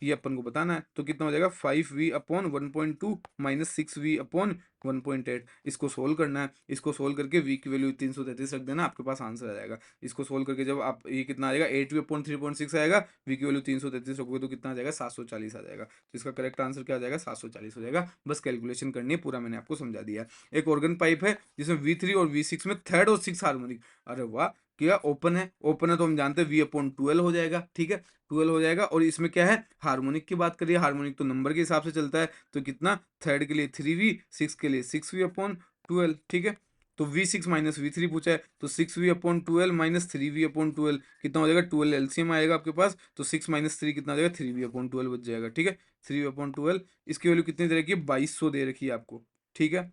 Speaker 1: ये अपन को बताना है। तो कितना हो जाएगा 5v upon 1.2 minus 6v upon 1.8। इसको सोल्व करना है। इसको सोल्व करके v की वैल्यू 333 रख देना, आपके पास आंसर आ जाएगा। इसको सोल्व करके जब आप ये कितना आ जाएगा 8v अपॉन 3.6 आएगा, v की वैल्यू 333 रखोगे तो कितना आ जाएगा 740 आ जाएगा। तो इसका करेक्ट आंसर क्या आ जाएगा 740 हो जाएगा। बस कैलकुलेशन करनी है, पूरा मैंने आपको समझा दिया है। एक ऑर्गन पाइप है जिसमें V3 और V6 में थर्ड और सिक्स हार्मोनिक, अरे वाह, क्या ओपन है। ओपन है तो हम जानते हैं v अपॉन 12 हो जाएगा, ठीक है 12 हो जाएगा। और इसमें क्या है, हार्मोनिक की बात करिए, हार्मोनिक तो नंबर के हिसाब से चलता है, तो कितना थर्ड के लिए 3v, सिक्स के लिए 6v अपॉन 12, ठीक है। तो v6 माइनस v3 पूछा है, तो 6v upon 12 minus 3v upon 12 कितना हो जाएगा 12 एलसीएम आएगा आपके पास, तो 6 माइनस 3 कितना हो जाएगा 3v अपॉन 12 बच जाएगा, ठीक है 3v अपॉन 12। इसकी वैल्यू कितनी दे रखी है 2200 दे रखी है आपको, ठीक है।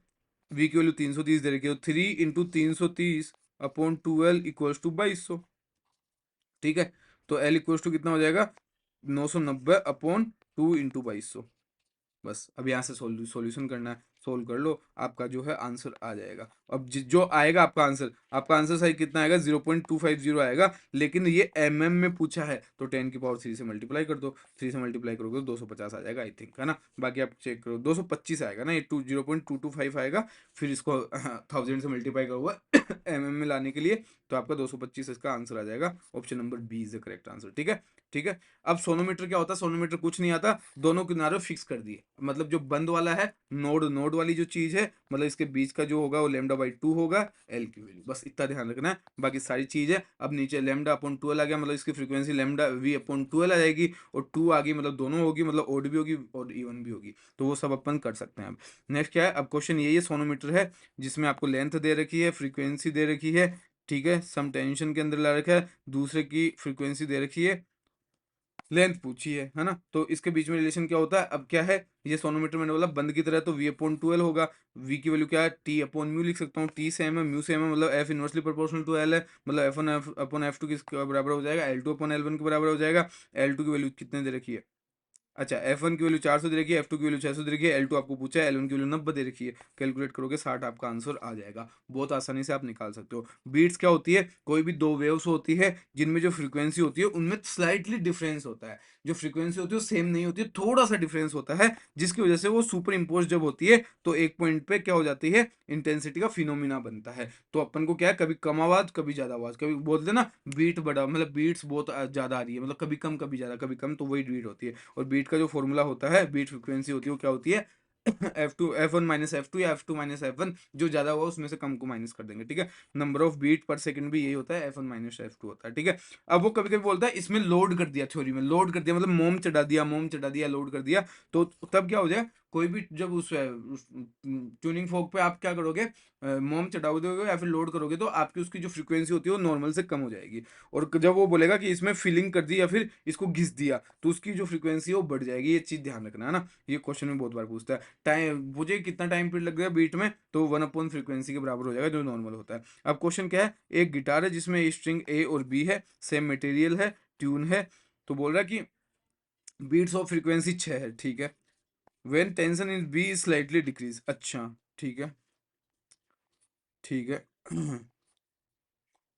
Speaker 1: v की वैल्यू 330 दे रखी है, तो 3 इंटू 330 अपॉन 12 इक्वल्स टू 2200, ठीक है। तो L इक्वल्स टू कितना हो जाएगा 990 अपॉन 2 इंटू 2200। बस अब यहाँ से सॉल्यूशन करना है, सोल्व कर लो, आपका जो है आंसर आ जाएगा। अब जो आएगा आपका आंसर सही कितना आएगा 0.250 आएगा, लेकिन ये mm में पूछा है तो 10 की पावर 3 से मल्टीप्लाई कर दो, 3 से मल्टीप्लाई करोगे तो 250 आ जाएगा आई थिंक, है ना। बाकी आप चेक करो 225 आएगा ना, ये 0.225 आएगा। फिर इसको 1000 से मल्टीप्लाई करोगे mm में लाने के लिए, तो आपका 225 इसका आंसर आ जाएगा। Option number B is the correct answer, ठीक है, ठीक है। अब सोनोमीटर क्या होता है, सोनोमीटर कुछ नहीं आता, दोनों किनारे फिक्स कर दिए, मतलब जो बंद वाला है नोड वाली जो चीज है, मतलब इसके बीच का जो होगा वो λ/2 होगा, एल की वैल्यू, बस इतना ध्यान रखना है, बाकी सारी चीज है। अब नीचे λ/12 आ गया, मतलब इसकी फ्रीक्वेंसी λ/v/12 आ जाएगी, और 2 आ गई, मतलब दोनों होगी, मतलब ओड भी होगी और इवन भी होगी, तो वो सब अपन कर सकते हैं। अब नेक्स्ट क्या है, अब क्वेश्चन यही है, सोनोमीटर है जिसमें आपको लेंथ दे रखी है, फ्रीक्वेंसी दे रखी है, ठीक है, सम टेंशन के अंदर ला रखा है, दूसरे की फ्रीक्वेंसी दे रखी है, लेंथ पूछी है ना। तो इसके बीच में रिलेशन क्या होता है, अब क्या है, ये सोनोमीटर मैंने बोला बंद की तरह, तो v अपॉन 12 होगा, v की वैल्यू क्या है t अपॉन म्यू लिख सकता हूँ, t सेम है म्यू सेम है, मतलब f inversely proportional to l है, मतलब f1 अपॉन f2 किसके बराबर हो जाएगा, l2 अपॉन l1 के बराबर हो जाएगा। l2 की वैल्यू कितने दे रखी है, अच्छा F1 की वैल्यू 400 दे रखी है, F2 की वैल्यू 600 दे रखी है, L2 आपको पूछा है, L1 की वैल्यू 90 दे रखी है, कैलकुलेट करोगे 60 आपका आंसर आ जाएगा। बहुत आसानी से आप निकाल सकते हो। बीट्स क्या होती है, कोई भी दो वेव्स होती है जिनमें जो फ्रीक्वेंसी होती है उनमें स्लाइटली डिफरेंस होता है, जो फ्रीक्वेंसी होती है वो सेम नहीं होती है, थोड़ा सा डिफरेंस होता है, जिसकी वजह से वो सुपर इम्पोज जब होती है तो एक पॉइंट पे क्या हो जाती है, इंटेंसिटी का फिनोमिना बनता है। तो अपन को क्या है, कभी कम आवाज कभी ज्यादा आवाज, कभी बोलते हैं ना बीट बड़ा, मतलब बीट्स बहुत ज्यादा आ रही है, मतलब कभी कम कभी ज्यादा, कभी कम, तो वही बीट होती है। और बीट का जो फॉर्मूला होता है, बीट फ्रिक्वेंसी होती है वो क्या होती है F1 माइनस F2 या F2 माइनस F1, जो ज्यादा हुआ उसमें से कम को माइनस कर देंगे, ठीक है। नंबर ऑफ बीट पर सेकंड भी यही होता है, F1 माइनस F2 होता है, ठीक है। अब वो कभी कभी बोलता है इसमें लोड कर दिया, थ्योरी में लोड कर दिया, मतलब मोम चढ़ा दिया लोड कर दिया, तो तब क्या हो जाए, कोई भी जब उस ट्यूनिंग फोक पे आप क्या करोगे, मोम चढ़ा दोगे या फिर लोड करोगे, तो आपकी उसकी जो फ्रीक्वेंसी होती है वो नॉर्मल से कम हो जाएगी। और जब वो बोलेगा कि इसमें फिलिंग कर दी या फिर इसको घिस दिया, तो उसकी जो फ्रीक्वेंसी है वो बढ़ जाएगी, ये चीज ध्यान रखना है ना। ये क्वेश्चन में बहुत बार पूछता है, टाइम मुझे कितना टाइम पीरियड लग गया बीट में, तो 1 अपॉन फ्रीक्वेंसी के बराबर हो जाएगा जो नॉर्मल होता है। अब क्वेश्चन क्या है, एक गिटार है जिसमें स्ट्रिंग ए और बी है, सेम मटेरियल है, ट्यून है, तो बोल रहा है कि बीट्स ऑफ फ्रीक्वेंसी 6 है, ठीक है। When tension in be slightly decrease, अच्छा ठीक है, ठीक है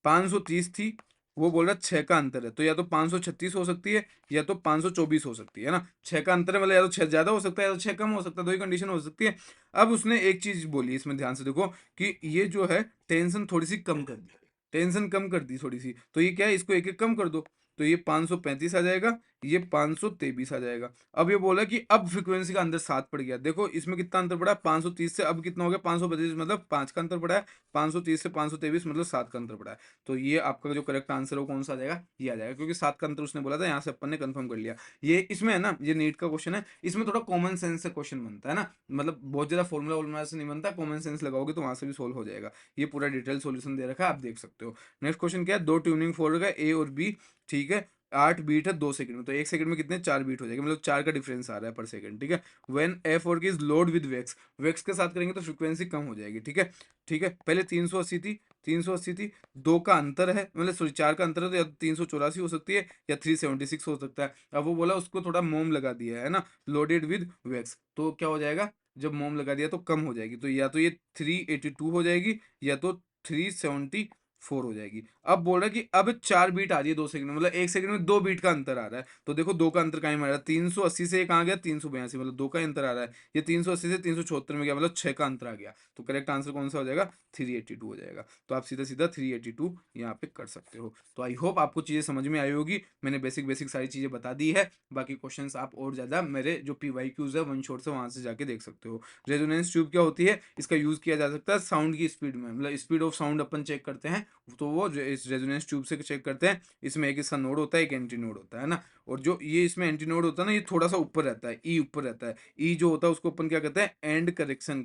Speaker 1: 530 थी, वो बोल रहा 6 का अंतर है, तो या तो 536 हो सकती है या तो 524 हो सकती है ना। 6 का अंतर है, मतलब या तो 6 ज्यादा हो सकता है या तो 6 कम हो सकता है, दो ही कंडीशन हो सकती है। अब उसने एक चीज बोली, इसमें ध्यान से देखो कि ये जो है टेंशन थोड़ी सी कम कर दी, टेंशन कम कर दी थोड़ी सी, तो ये क्या है, इसको एक एक कम कर दो, तो ये 535 आ जाएगा, ये 523 आ जाएगा। अब ये बोला कि अब फ्रीक्वेंसी का अंदर 7 पड़ गया, देखो इसमें कितना अंतर पड़ा, 530 से अब कितना हो गया 525, मतलब 5 का अंतर पड़ा है, 530 से 523 मतलब 7 का अंतर पड़ा है। तो ये आपका जो करेक्ट आंसर है वो कौन सा आ जाएगा, ये आ जाएगा, क्योंकि 7 का अंतर उसने बोला था, यहाँ से अपन ने कंफर्म कर लिया। ये इसमें है ना, ये नीट का क्वेश्चन है, इसमें थोड़ा कॉमन सेंस से क्वेश्चन बनता है ना, मतलब बहुत ज्यादा फॉर्मूला वॉर्मूला से नहीं बनता, कॉमन सेंस लगाओगे तो वहां से भी सोल्व हो जाएगा। ये पूरा डिटेल सॉल्यूशन दे रखा है, आप देख सकते हो। नेक्स्ट क्वेश्चन क्या है, दो ट्यूनिंग फोर्क है ए और बी, ठीक है, 8 बीट है 2 सेकंड में, तो 1 सेकंड में कितने 4 बीट हो जाएगा, मतलब 4 का डिफरेंस आ रहा है पर सेकंड, ठीक है। When F work is load with wax, wax के साथ करेंगे तो फ्रीक्वेंसी कम हो जाएगी, ठीक है, ठीक है। पहले 380 थी, 380 थी, दो का अंतर है, मतलब सॉरी 4 का अंतर है, तो या 384 हो सकती है या 376 हो सकता है। अब वो बोला उसको थोड़ा मोम लगा दिया है ना, लोडेड विद वैक्स, तो क्या हो जाएगा, जब मोम लगा दिया तो कम हो जाएगी, तो या तो ये 382 हो जाएगी या तो 370 4 हो जाएगी। अब बोल रहा है कि अब 4 बीट आ रही है 2 सेकंड में, मतलब 1 सेकंड में 2 बीट का अंतर आ रहा है। तो देखो 2 का अंतर कहाँ मारा, 380 से ये कहाँ गया 382, मतलब 2 का ही अंतर आ रहा है। ये 380 से 374 में गया, मतलब 6 का अंतर आ गया। तो करेक्ट आंसर कौन सा हो जाएगा, 382 हो जाएगा। तो आप सीधा सीधा 382 यहाँ पे कर सकते हो। तो आई होप आपको चीजें समझ में आई होगी। मैंने बेसिक बेसिक सारी चीजें बता दी है। बाकी क्वेश्चंस आप और ज्यादा मेरे जो PYQs है वन शॉट से वहां से जाके देख सकते हो। रेजोनेंस ट्यूब क्या होती है, इसका यूज किया जा सकता है साउंड की स्पीड में, मतलब स्पीड ऑफ साउंड अपन चेक करते हैं, तो वो इस रेजोनेंस ट्यूब से चेक करते हैं। इसमें एक इसका नोड होता है, एक एंटी नोड होता है ना, और जो ये इसमें एंटी नोड होता है ना, ये थोड़ा सा ऊपर रहता है, ई ऊपर रहता है। ई जो होता है उसको अपन क्या कहते हैं, एंड करेक्शन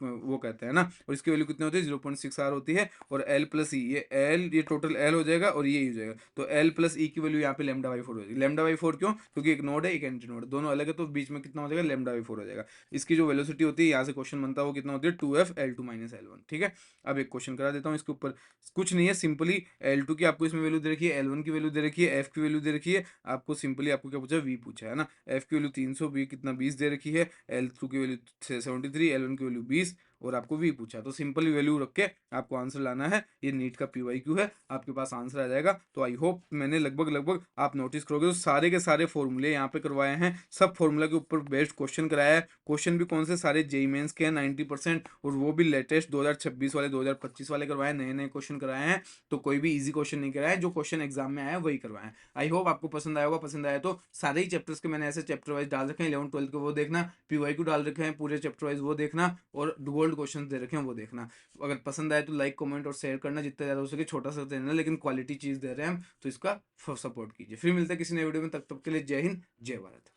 Speaker 1: वो कहते हैं ना, और इसकी वैल्यू कितनी होती है, 0.6R होती है। और एल प्लस ई, ये टोटल एल हो जाएगा और ये हो जाएगा, तो एल प्लस ई की वैल्यू यहाँ पे λ/4 हो जाएगी। λ/4 क्यों, क्योंकि एक नोड है एक एंटी नोड, दोनों अलग है, तो बीच में कितना हो जाएगा, λ/4 हो जाएगा। इसकी जो वेलोसिटी होती है, यहाँ से क्वेश्चन बनता है, वो कितना होती है, 2f L2 - L1। ठीक है, अब एक क्वेश्चन करा देता हूँ इसके ऊपर। कुछ नहीं है, सिंपली L2 की आपको इसमें वैल्यू दे रखी है, L1 की वैल्यू दे रखी है, एफ की वैल्यू दे रखी है। आपको सिंपली आपको क्या पूछा है, वी पूछा है ना। एफ की वैल्यू 300, वी कितना 20 दे रखी है, L2 की वैल्यू 73, L1 की वैल्यू 20, और आपको वी पूछा। तो सिंपल वैल्यू रख के आपको आंसर लाना है। ये नीट का PYQ है, आपके पास आंसर आ जाएगा। तो आई होप मैंने लगभग लगभग आप नोटिस करोगे तो सारे के सारे फॉर्मूले यहाँ पे करवाए हैं, सब फॉर्मूला के ऊपर बेस्ड क्वेश्चन कराया है। क्वेश्चन भी कौन से, सारे जेई मेंस के हैं 90%, और वो भी लेटेस्ट 2026 वाले 2025 वाले करवाए, नए नए क्वेश्चन कराए हैं। तो कोई भी इजी क्वेश्चन नहीं कराया, जो क्वेश्चन एग्जाम में आया वही करवाए हैं। आई होप आपको पसंद आया होगा। पसंद आया तो सारे ही चैप्टर्स के मैंने ऐसे चैप्टर वाइज डाल रखे हैं, 11 12 के वो देखना, PYQ डाल रखे हैं पूरे चैप्टर वाइज वो देखना, और गोल्ड क्वेश्चन दे रखे हैं वो देखना। अगर पसंद आए तो लाइक कमेंट और शेयर करना जितना ज़्यादा हो सके, छोटा सा देना, लेकिन क्वालिटी चीज़ दे रहे हैं हम, तो इसका सपोर्ट कीजिए। फिर मिलते हैं किसी नए वीडियो में, तब तक के लिए जय हिंद जय भारत।